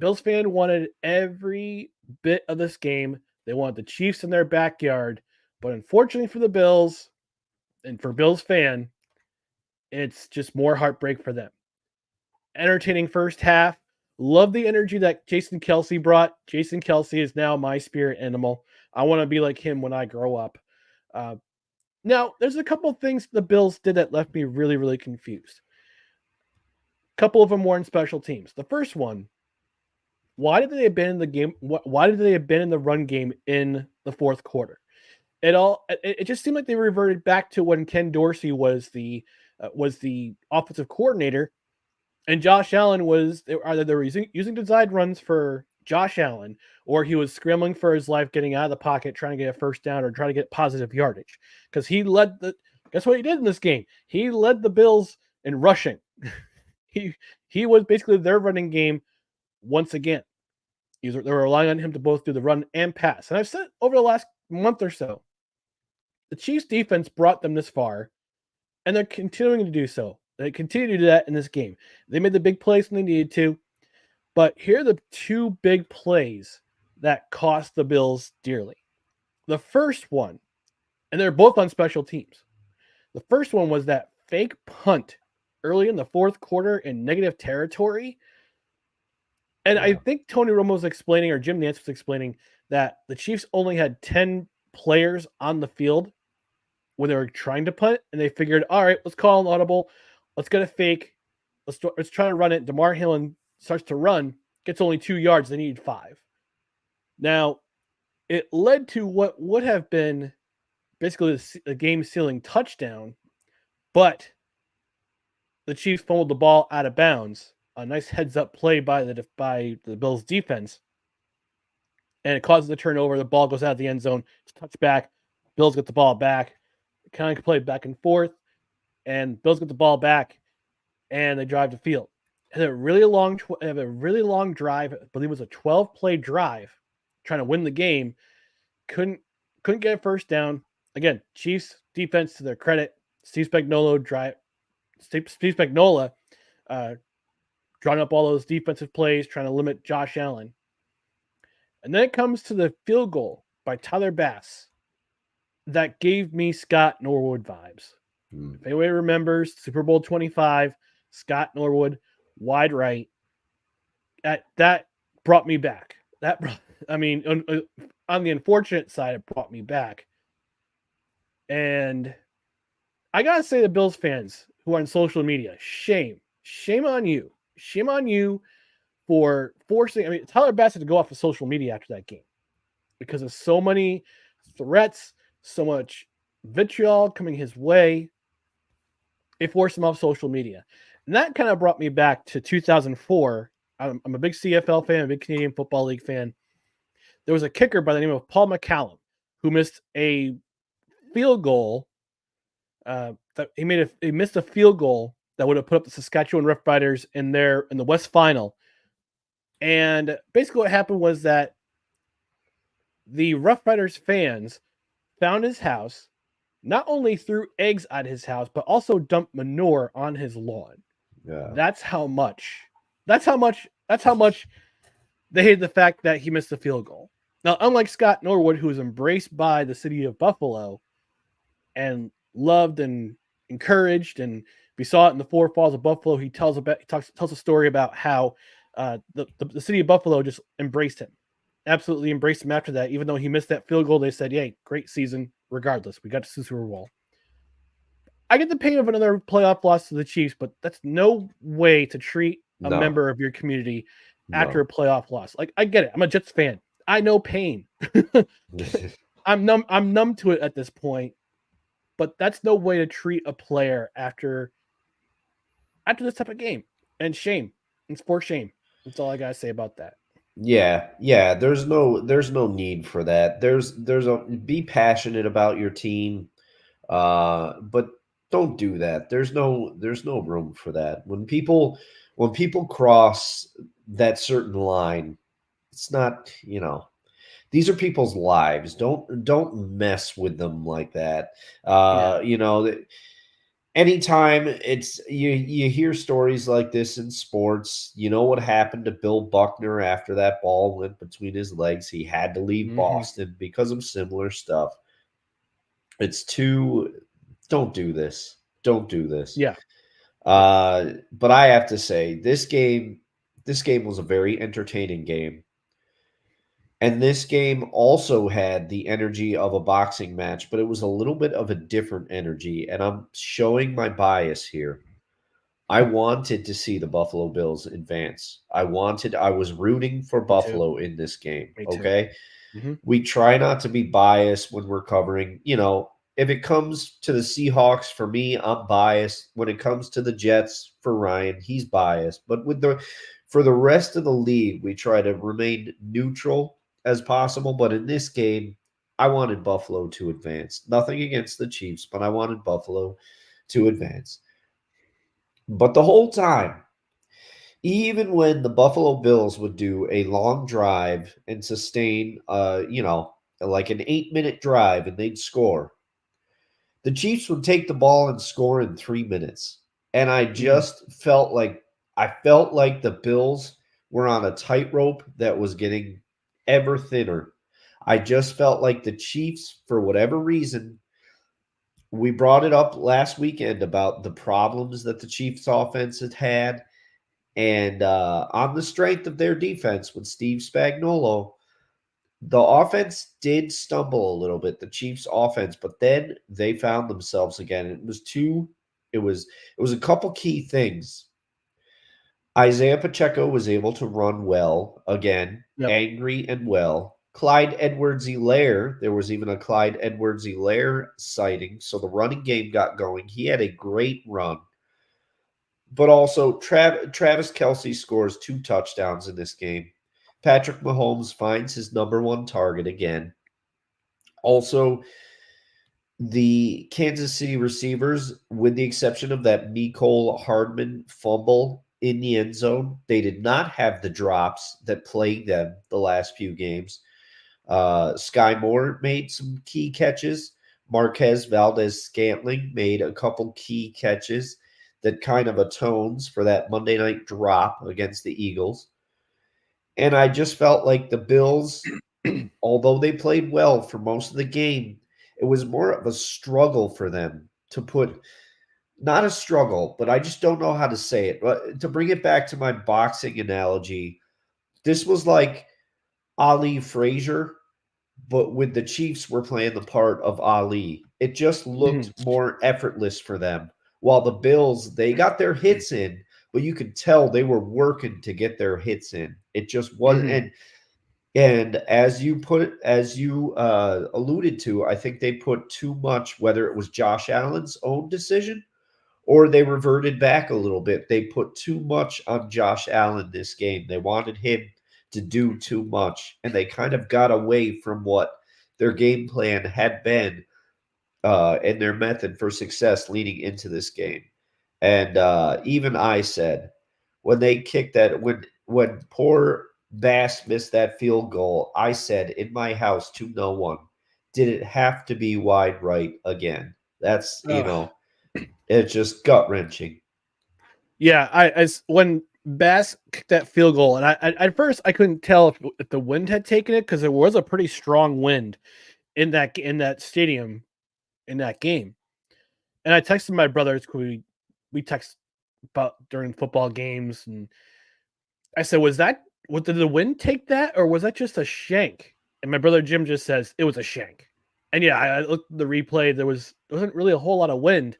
wanted every bit of this game. They wanted the Chiefs in their backyard, but unfortunately for the Bills and for Bills fan, it's just more heartbreak for them. Entertaining first half. Love the energy that Jason Kelce brought. Jason Kelce is now my spirit animal. I want to be like him when I grow up. Now, there's a couple of things the Bills did that left me really, really confused. A couple of them were in special teams. The first one, why did they abandon the game? Why did they abandon the run game in the fourth quarter? It just seemed like they reverted back to when Ken Dorsey was the offensive coordinator. And Josh Allen was either they were using design runs for Josh Allen, or he was scrambling for his life, getting out of the pocket, trying to get a first down or trying to get positive yardage. Because he led the guess what he did in this game? He led the Bills in rushing. he was basically their running game once again. They were relying on him to both do the run and pass. And I've said over the last month or so, the Chiefs defense brought them this far, and they're continuing to do so. They continue to do that in this game. They made the big plays when they needed to, but here are the two big plays that cost the Bills dearly. The first one, and they're both on special teams. The first one was that fake punt early in the fourth quarter in negative territory. And I think Tony Romo was explaining, or Jim Nantz was explaining, that the Chiefs only had 10 players on the field when they were trying to punt, and they figured, all right, let's call an audible. Let's get a fake. Let's try to run it. DeMar Hamlin starts to run, gets only 2 yards. They needed 5. Now, it led to what would have been basically a game-sealing touchdown, but the Chiefs fumbled the ball out of bounds. A nice heads-up play by the Bills' defense, and it causes the turnover. The ball goes out of the end zone. It's touchback. Bills get the ball back. Kind of play back and forth, and Bills get the ball back, and they drive the field. They have a really long drive. I believe it was a 12-play drive, trying to win the game. Couldn't get a first down. Again, Chiefs defense, to their credit, Steve Spagnuolo drawing up all those defensive plays, trying to limit Josh Allen. And then it comes to the field goal by Tyler Bass that gave me Scott Norwood vibes. If anyone remembers Super Bowl 25, Scott Norwood, wide right. That brought me back. On the unfortunate side, it brought me back. And I got to say, the Bills fans who are on social media, shame on you. Shame on you for forcing. Tyler Bass had to go off of social media after that game because of so many threats, so much vitriol coming his way. They forced him off social media. And that kind of brought me back to 2004. I'm a big CFL fan, a big Canadian Football League fan. There was a kicker by the name of Paul McCallum who missed a field goal. He missed a field goal that would have put up the Saskatchewan Roughriders in the West Final. And basically what happened was that the Roughriders fans found his house, not only threw eggs at his house, but also dumped manure on his lawn. Yeah. That's how much they hated the fact that he missed the field goal. Now, unlike Scott Norwood, who was embraced by the city of Buffalo and loved and encouraged, and we saw it in the Four Falls of Buffalo, he tells a story about how the city of Buffalo just embraced him. Absolutely embraced him after that. Even though he missed that field goal, they said, "Yay, great season. Regardless, we got to the Super Bowl." I get the pain of another playoff loss to the Chiefs, but that's no way to treat a member of your community after a playoff loss. Like, I get it. I'm a Jets fan. I know pain. I'm numb to it at this point. But that's no way to treat a player after this type of game. And shame. It's for shame. That's all I gotta say about that. Yeah. There's no need for that. Be passionate about your team, but don't do that. There's no room for that. When people cross that certain line, it's not, these are people's lives. Don't mess with them like that. Anytime it's you hear stories like this in sports, what happened to Bill Buckner after that ball went between his legs. He had to leave Boston because of similar stuff. Don't do this. Don't do this. Yeah. But I have to say, this game was a very entertaining game. And this game also had the energy of a boxing match, but it was a little bit of a different energy. And I'm showing my bias here. I wanted to see the Buffalo Bills advance. I was rooting for Buffalo in this game. Okay. Mm-hmm. We try not to be biased when we're covering, if it comes to the Seahawks, for me, I'm biased. When it comes to the Jets, for Ryan, he's biased. But for the rest of the league, we try to remain neutral as possible. But in this game, I wanted Buffalo to advance. Nothing against the Chiefs, but I wanted Buffalo to advance. But the whole time, even when the Buffalo Bills would do a long drive and sustain, like an 8-minute drive and they'd score, the Chiefs would take the ball and score in 3 minutes. And I just felt like the Bills were on a tightrope that was getting ever thinner. I just felt like the Chiefs, for whatever reason, we brought it up last weekend about the problems that the Chiefs offense had. And on the strength of their defense with Steve Spagnuolo, the offense did stumble a little bit, the Chiefs offense, but then they found themselves again. It was a couple key things. Isaiah Pacheco was able to run well again, angry and well. Clyde Edwards-Helaire, there was even a Clyde Edwards-Helaire sighting, so the running game got going. He had a great run. But also, Travis Kelce scores 2 touchdowns in this game. Patrick Mahomes finds his number 1 target again. Also, the Kansas City receivers, with the exception of that Mecole Hardman fumble in the end zone, they did not have the drops that plagued them the last few games. Sky Moore made some key catches. Marquez Valdez-Scantling made a couple key catches that kind of atones for that Monday night drop against the Eagles. And I just felt like the Bills, although they played well for most of the game, it was more of a struggle for them to put, not a struggle, but I just don't know how to say it. But to bring it back to my boxing analogy, this was like Ali Frazier, but with the Chiefs were playing the part of Ali. It just looked more effortless for them. While the Bills, they got their hits in, but you could tell they were working to get their hits in. It just wasn't. And as you alluded to, I think they put too much, whether it was Josh Allen's own decision or they reverted back a little bit. They put too much on Josh Allen this game. They wanted him to do too much, and they kind of got away from what their game plan had been and their method for success leading into this game. And even I said, when they kicked that, when poor Bass missed that field goal, I said in my house to no one, did it have to be wide right again? That's, it's just gut-wrenching. Yeah, when Bass kicked that field goal, and I at first I couldn't tell if the wind had taken it, because there was a pretty strong wind in that stadium in that game. And I texted my brothers, we text about during football games, and I said, did the wind take that, or was that just a shank? And my brother Jim just says it was a shank. And yeah, I looked at the replay. There wasn't really a whole lot of wind.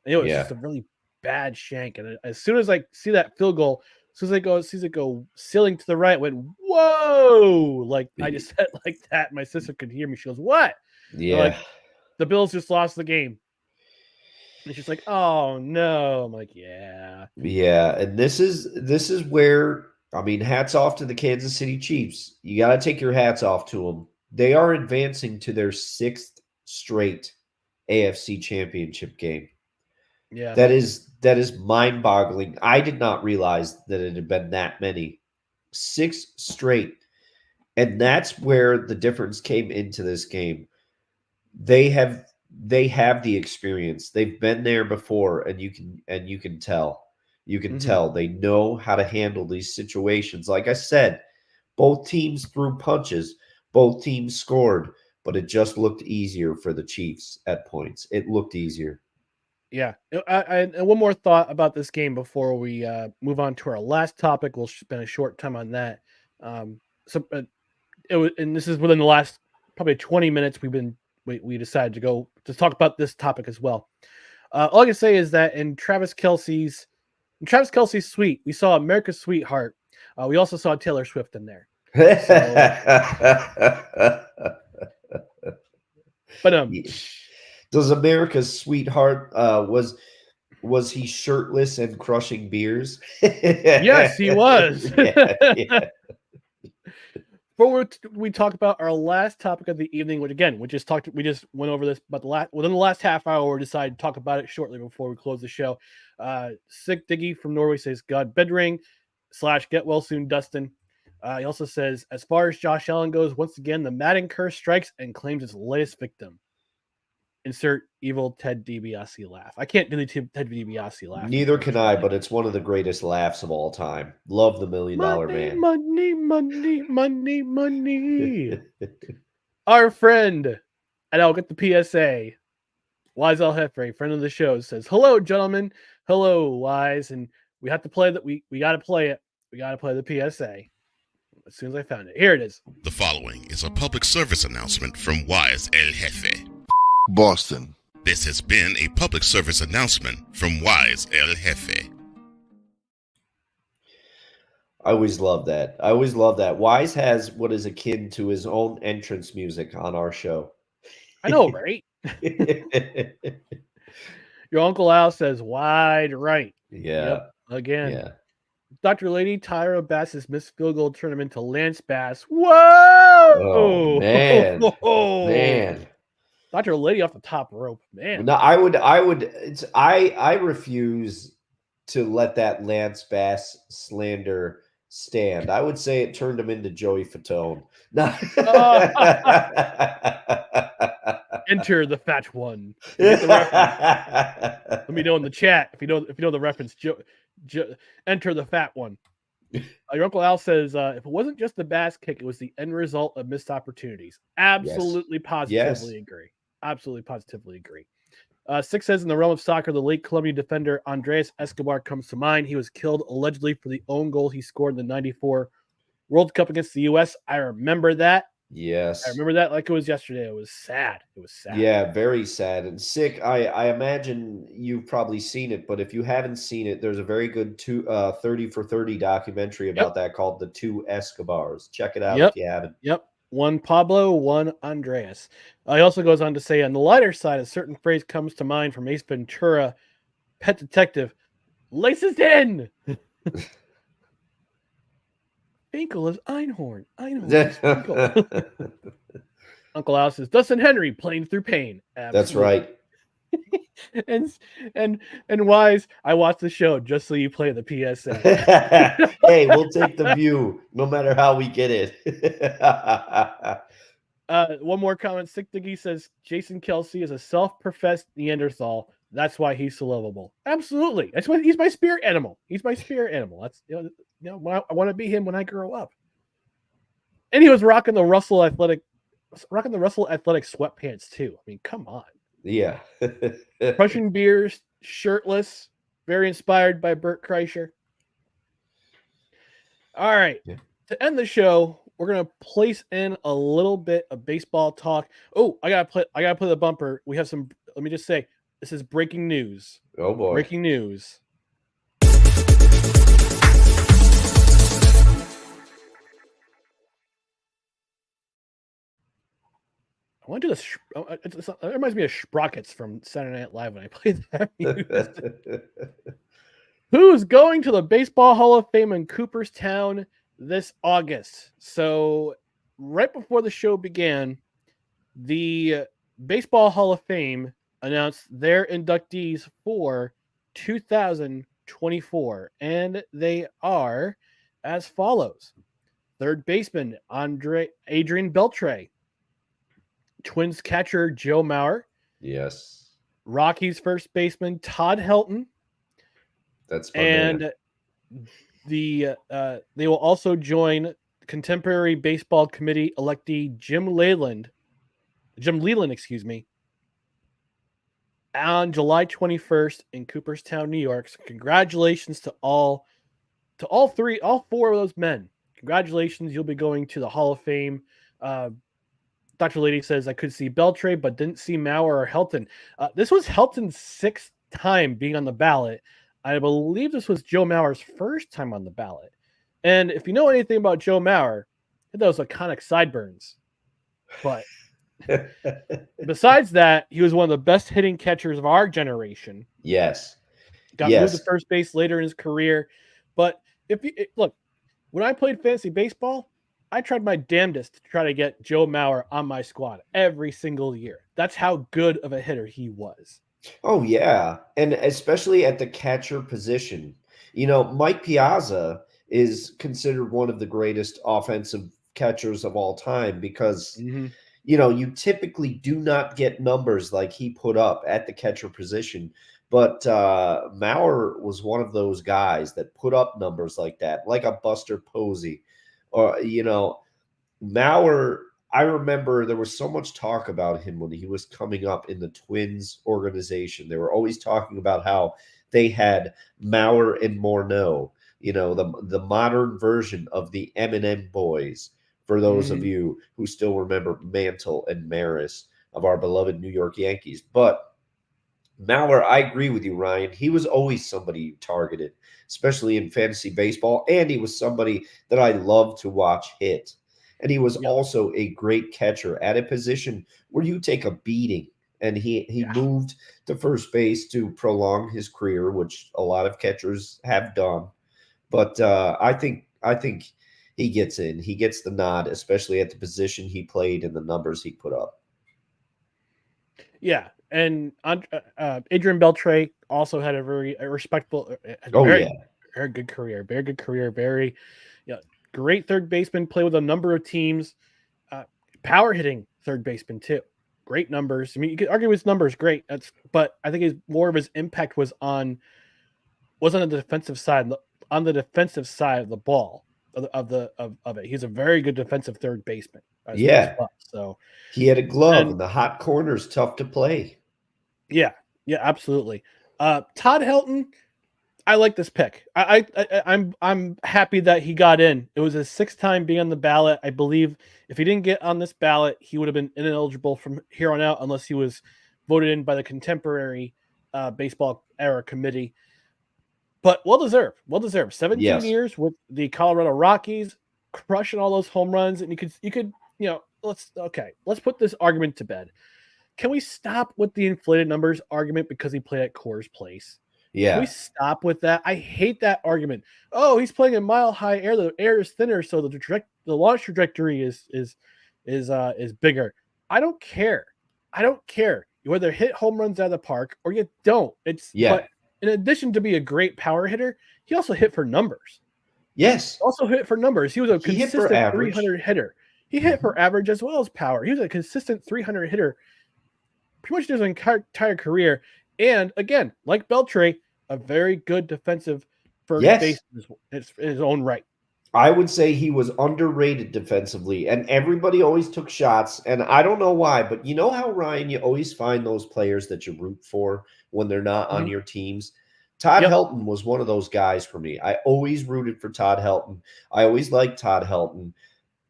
And it was just a really bad shank. And as soon as I see that field goal, as soon as sees it go sailing to the right, I went, whoa! Like I just said like that. My sister could hear me. She goes, what? Yeah. Like, the Bills just lost the game. And she's like, oh no. I'm like, yeah. Yeah. And this is where, I mean, hats off to the Kansas City Chiefs. You got to take your hats off to them. They are advancing to their 6th straight AFC Championship game. Yeah. That is mind-boggling. I did not realize that it had been that many. 6 straight. And that's where the difference came into this game. They have the experience. They've been there before, and you can tell. You can tell they know how to handle these situations. Like I said, both teams threw punches, both teams scored, but it just looked easier for the Chiefs at points. It looked easier. Yeah. And one more thought about this game before we move on to our last topic. We'll spend a short time on that. And this is within the last probably 20 minutes. We decided to go to talk about this topic as well. All I can say is that in Travis Kelce's suite, we saw America's Sweetheart. We also saw Taylor Swift in there. But Does America's sweetheart was he shirtless and crushing beers? Yes, he was. Yeah. Before we talk about our last topic of the evening, which again we just went over this, but within the last half hour, we decided to talk about it shortly before we close the show. Sick Diggy from Norway says, "God bedring / get well soon, Dustin." He also says, as far as Josh Allen goes, once again the Madden curse strikes and claims its latest victim. Insert evil Ted DiBiase laugh. I can't do the Ted DiBiase laugh. Neither can I, but it's one of the greatest laughs of all time. Love the $1 Million Man. Money. Our friend, and I'll get the PSA. Wise El Jefe, friend of the show, says, "Hello, gentlemen. Hello, Wise, and we have to play that. We got to play it. We got to play the PSA." As soon as I found it, here it is. The following is a public service announcement from Wise El Jefe. Boston. This has been a public service announcement from Wise El Jefe. I always love that. Wise has what is akin to his own entrance music on our show. I know, right? Your Uncle Al says, "Wide right." Yeah. Yep, again. Yeah. Dr. Lady Tyra Bass's missed field goal tournament to Lance Bass. Whoa! Oh, man. Oh. Man. Dr. Lady off the top rope, man. No, I refuse to let that Lance Bass slander stand. I would say it turned him into Joey Fatone. No. Enter the fat one. Get the reference. Let me know in the chat if you know the reference. Enter the fat one. Your Uncle Al says, if it wasn't just the Bass kick, it was the end result of missed opportunities. Absolutely, positively agree. Absolutely, positively agree. Six says, in the realm of soccer, the late Colombian defender Andres Escobar comes to mind. He was killed allegedly for the own goal he scored in the '94 World Cup against the U.S. I remember that. Yes. I remember that like it was yesterday. It was sad. Yeah, very sad and sick. I imagine you've probably seen it, but if you haven't seen it, there's a very good 30 for 30 documentary about that called The Two Escobars. Check it out if you haven't. Yep. One Pablo, one Andreas. He also goes on to say, on the lighter side, a certain phrase comes to mind from Ace Ventura, Pet Detective, laces in! Finkel is Einhorn. Einhorn is Finkel. Uncle Al says, Dustin Henry playing through pain. Absolutely. That's right. and Wise, I watched the show just so you play the PSA. Hey, we'll take the view no matter how we get it. One more comment. Sick Diggy says Jason Kelsey is a self-professed Neanderthal. That's why he's so lovable. Absolutely. That's why he's my spirit animal. That's I want to be him when I grow up. And he was rocking the Russell Athletic sweatpants too. I mean, come on. Yeah. Crushing beers, shirtless, very inspired by Bert Kreischer. All right. Yeah. To end the show, we're gonna place in a little bit of baseball talk. Oh, I gotta play the bumper. We have some. Let me just say, this is breaking news. Oh boy! Breaking news. I want to do this. It reminds me of Sprockets from Saturday Night Live when I played that music. Who's going to the Baseball Hall of Fame in Cooperstown this August? So right before the show began, the Baseball Hall of Fame announced their inductees for 2024, and they are as follows. Third baseman, Adrian Beltre. Twins catcher, Joe Mauer. Yes. Rockies first baseman, Todd Helton. That's fun. And they will also join Contemporary Baseball Committee electee Jim Leland, on July 21st in Cooperstown, New York. So congratulations to all four of those men. Congratulations. You'll be going to the Hall of Fame. Dr. Lady says, I could see Beltre, but didn't see Mauer or Helton. This was Helton's sixth time being on the ballot. I believe this was Joe Mauer's first time on the ballot. And if you know anything about Joe Mauer, those iconic sideburns. But Besides that, he was one of the best hitting catchers of our generation. Yes. Got moved to first base later in his career. But look, when I played fantasy baseball, I tried my damnedest to try to get Joe Mauer on my squad every single year. That's how good of a hitter he was. Oh, yeah. And especially at the catcher position. Mike Piazza is considered one of the greatest offensive catchers of all time because, you typically do not get numbers like he put up at the catcher position. But Mauer was one of those guys that put up numbers like that, like a Buster Posey. Or, Mauer, I remember there was so much talk about him when he was coming up in the Twins organization. They were always talking about how they had Mauer and Morneau, the modern version of the Eminem boys, for those of you who still remember Mantle and Maris of our beloved New York Yankees. But Mauer, I agree with you, Ryan. He was always somebody you targeted, especially in fantasy baseball, and he was somebody that I loved to watch hit. And he was also a great catcher at a position where you take a beating. And he moved to first base to prolong his career, which a lot of catchers have done. But I think he gets in. He gets the nod, especially at the position he played and the numbers he put up. Yeah, and Adrian Beltre also had a very respectable, very good career, very great third baseman. Played with a number of teams, power hitting third baseman too. Great numbers. I mean, you could argue his numbers great. But I think more of his impact was on the defensive side. On the defensive side of the ball of it, he's a very good defensive third baseman. Well. So he had a glove, and the hot corner's tough to play. Yeah, absolutely. Todd Helton, I like this pick. I'm happy that he got in. It was his sixth time being on the ballot. I believe if he didn't get on this ballot, he would have been ineligible from here on out unless he was voted in by the contemporary baseball era committee. But well deserved. 17 years with the Colorado Rockies, crushing all those home runs, and you could let's put this argument to bed. Can we stop with the inflated numbers argument because he played at Coors Place? Yeah. Can we stop with that? I hate that argument. Oh, he's playing in mile high air. The air is thinner, so the launch trajectory is bigger. I don't care. You either hit home runs out of the park or you don't. But in addition to be a great power hitter, he also hit for numbers. Yes. Also hit for numbers. He was a consistent 300 hitter. He hit for average as well as power. He was a consistent 300 hitter pretty much his entire career. And again, like Beltre, a very good defensive first base in his own right. I would say he was underrated defensively, and everybody always took shots. And I don't know why, but you know how, Ryan, you always find those players that you root for when they're not on your teams? Todd Helton was one of those guys for me. I always rooted for Todd Helton. I always liked Todd Helton.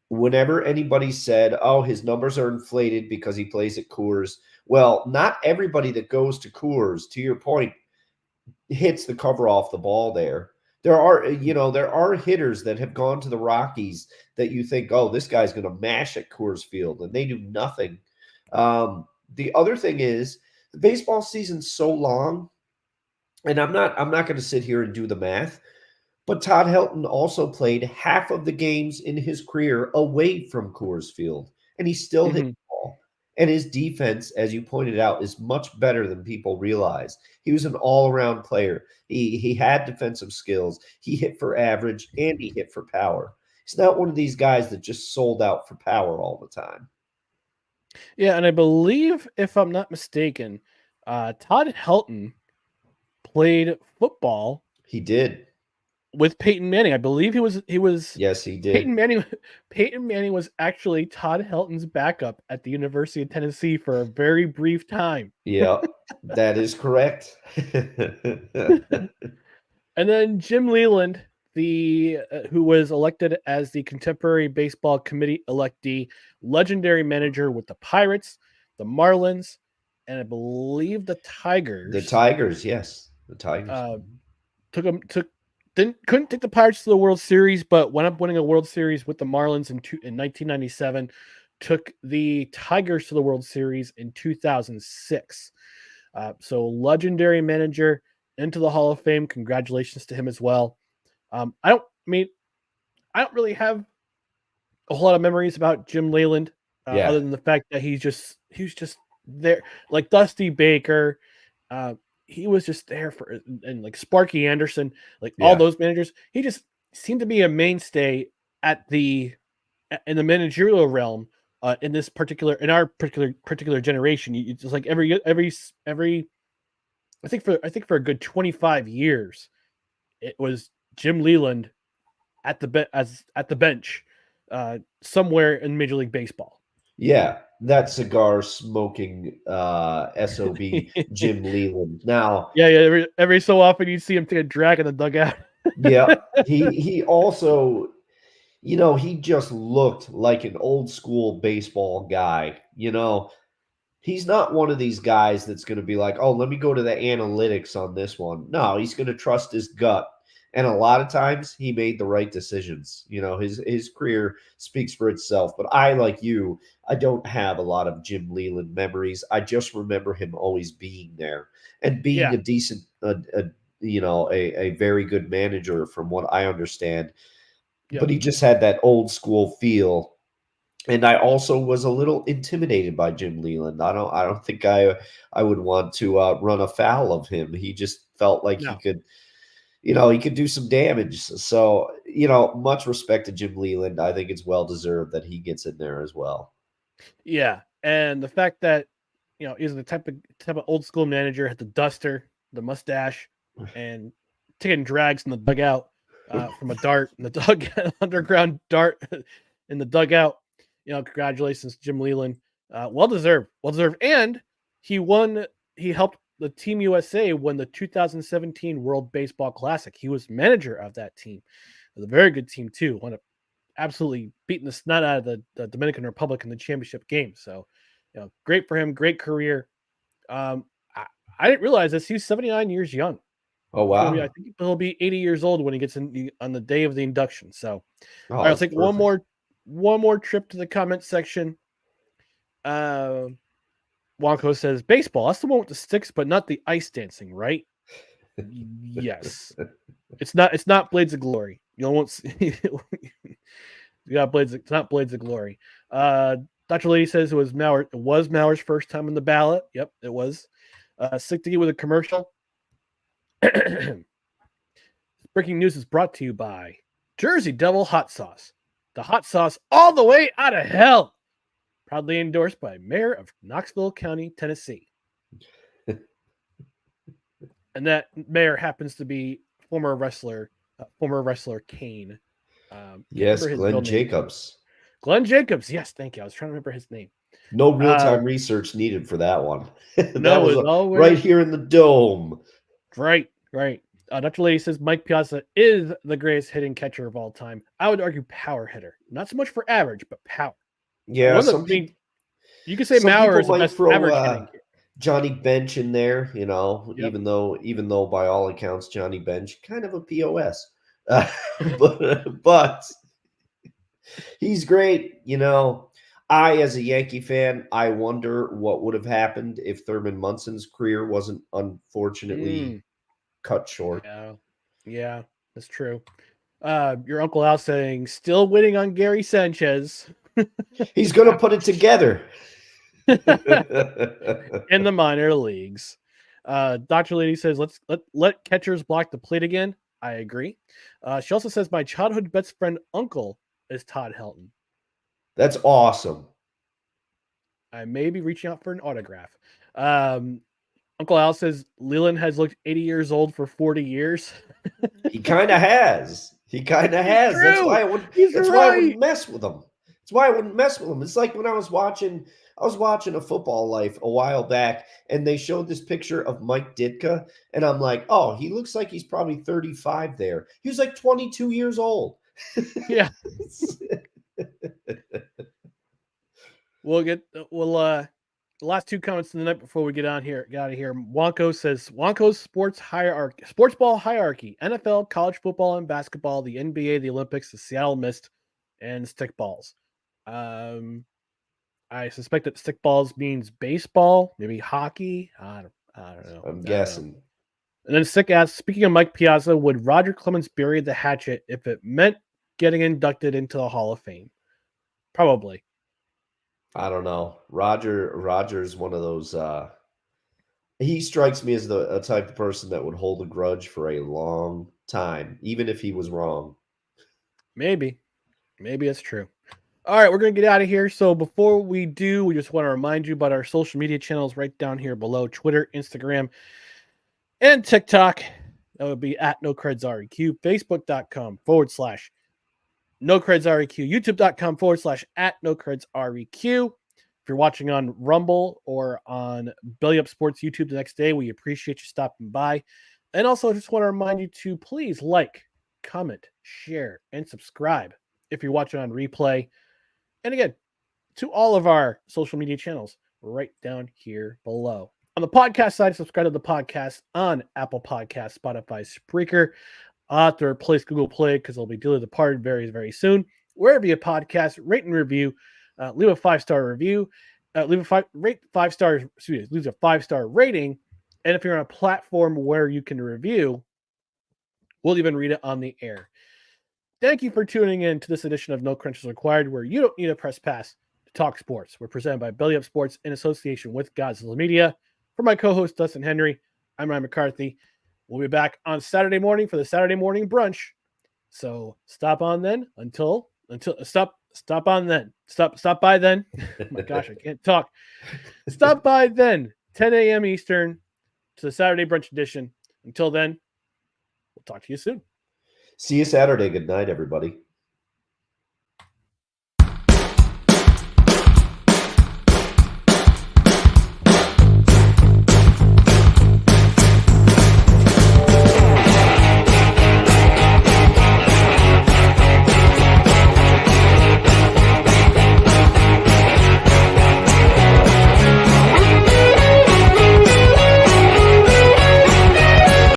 Whenever anybody said, oh, his numbers are inflated because he plays at Coors, well, not everybody that goes to Coors, to your point, hits the cover off the ball there. There are hitters that have gone to the Rockies that you think, oh, this guy's going to mash at Coors Field, and they do nothing. The other thing is the baseball season's so long, and I'm not going to sit here and do the math, but Todd Helton also played half of the games in his career away from Coors Field, and he still hit the ball. And his defense, as you pointed out, is much better than people realize. He was an all-around player. He had defensive skills. He hit for average, and he hit for power. He's not one of these guys that just sold out for power all the time. Yeah, and I believe, if I'm not mistaken, Todd Helton played football. He did. With Peyton Manning. I believe he was Yes, he did. Peyton Manning was actually Todd Helton's backup at the University of Tennessee for a very brief time. Yeah, that is correct. And then Jim Leland, who was elected as the Contemporary Baseball Committee electee, legendary manager with the Pirates, the Marlins, and I believe the Tigers. The Tigers, yes. The Tigers. Couldn't take the Pirates to the World Series, but went up winning a World Series with the Marlins in 1997. took the Tigers to the World Series in 2006. So legendary manager into the Hall of Fame. Congratulations to him as well. I don't really have a whole lot of memories about Jim Leyland, other than the fact that he was just there, like Dusty Baker. He was just there and like Sparky Anderson, like all those managers. He just seemed to be a mainstay in the managerial realm. In our particular generation, it's just like every I think for a good 25 years, it was Jim Leyland at the bench, somewhere in Major League Baseball. Yeah, that cigar smoking SOB Jim Leyland. Now, yeah. Every so often you see him take a drag in the dugout. yeah, he also, he just looked like an old school baseball guy. He's not one of these guys that's going to be like, oh, let me go to the analytics on this one. No, he's going to trust his gut. And a lot of times he made the right decisions. His career speaks for itself. But I, like you, I don't have a lot of Jim Leyland memories. I just remember him always being there and being a decent, a very good manager from what I understand. Yep. But he just had that old school feel. And I also was a little intimidated by Jim Leyland. I don't think I would want to run afoul of him. He just felt like he could, he could do some damage. So, much respect to Jim Leyland. I think it's well deserved that he gets in there as well. Yeah, and the fact that he's the type of old school manager, had the duster, the mustache, and taking drags in the dugout from a dart in the dugout, underground dart in the dugout. Congratulations, Jim Leyland. Well deserved. And he helped the Team USA win the 2017 World Baseball Classic. He was manager of that team. It was a very good team too. Won absolutely beating the snot out of the Dominican Republic in the championship game. So, great for him. Great career. I didn't realize this. He's 79 years young. Oh, wow. I think he'll be 80 years old when he gets in on the day of the induction. So, all right, let's take perfect. one more trip to the comment section. Wonko says, baseball, that's the one with the sticks, but not the ice dancing, right? Yes. It's not Blades of Glory. You won't see you got Blades. It's not Blades of Glory. Dr. Lady says it was Mauer's first time on the ballot. Yep, it was. Sick to get with a commercial. Breaking news is brought to you by Jersey Devil Hot Sauce. The hot sauce all the way out of hell. Proudly endorsed by Mayor of Knoxville County, Tennessee. And that mayor happens to be former wrestler Kane. Yes, Glenn Jacobs. Glenn Jacobs. Yes, thank you. I was trying to remember his name. No real-time research needed for that one. That no, was always right here in the dome. Right. Dr. Lady says Mike Piazza is the greatest hitting catcher of all time. I would argue power hitter. Not so much for average, but power. Yeah, you could say Mauer is the best average hitting. Johnny Bench in there, even though by all accounts Johnny Bench kind of a POS, but he's great. I, as a Yankee fan, I wonder what would have happened if Thurman Munson's career wasn't unfortunately cut short. Yeah, that's true. Your Uncle Al saying still waiting on Gary Sanchez. He's going to put it together in the minor leagues. Dr. Lady says let catchers block the plate again. I agree. She also says my childhood best friend uncle is Todd Helton. That's awesome. I may be reaching out for an autograph. Uncle Al says Leland has looked 80 years old for 40 years. He kind of has. That's why I wouldn't mess with him. It's like when I was watching A Football Life a while back, and they showed this picture of Mike Ditka, and I'm like, oh, he looks like he's probably 35 there. He was like 22 years old. Yeah. The last two comments of the night before we get out of here. Wonko says Wonko's sports ball hierarchy: NFL, college football and basketball, the NBA, the Olympics, the Seattle Mist, and stickballs. I suspect that stickballs means baseball, maybe hockey. I don't know. I'm guessing. And then Sick asks, speaking of Mike Piazza, would Roger Clemens bury the hatchet if it meant getting inducted into the Hall of Fame? Probably. I don't know. Roger's one of those. He strikes me as a type of person that would hold a grudge for a long time, even if he was wrong. Maybe it's true. All right, we're going to get out of here. So before we do, we just want to remind you about our social media channels right down here below: Twitter, Instagram, and TikTok. That would be at NoCredsREQ, Facebook.com/NoCredsREQ, YouTube.com/at NoCredsREQ. If you're watching on Rumble or on Belly Up Sports YouTube the next day, we appreciate you stopping by. And also, I just want to remind you to please like, comment, share, and subscribe if you're watching on replay. And again, to all of our social media channels right down here below. On the podcast side, subscribe to the podcast on Apple Podcasts, Spotify, Spreaker. I'll have to replace Google Play because I'll be dearly departed very, very soon. Wherever you podcast, rate and review, leave a 5-star review, leave a 5-star rating. And if you're on a platform where you can review, we'll even read it on the air. Thank you for tuning in to this edition of No Credentials Required, where you don't need a press pass to talk sports. We're presented by Belly Up Sports in association with Gozilla Media. For my co-host, Dustin Henry, I'm Ryan McCarthy. We'll be back on Saturday morning for the Saturday morning brunch. So stop on then stop by then. Oh my gosh, I can't talk. Stop by then, 10 a.m. Eastern to the Saturday brunch edition. Until then, we'll talk to you soon. See you Saturday. Good night, everybody.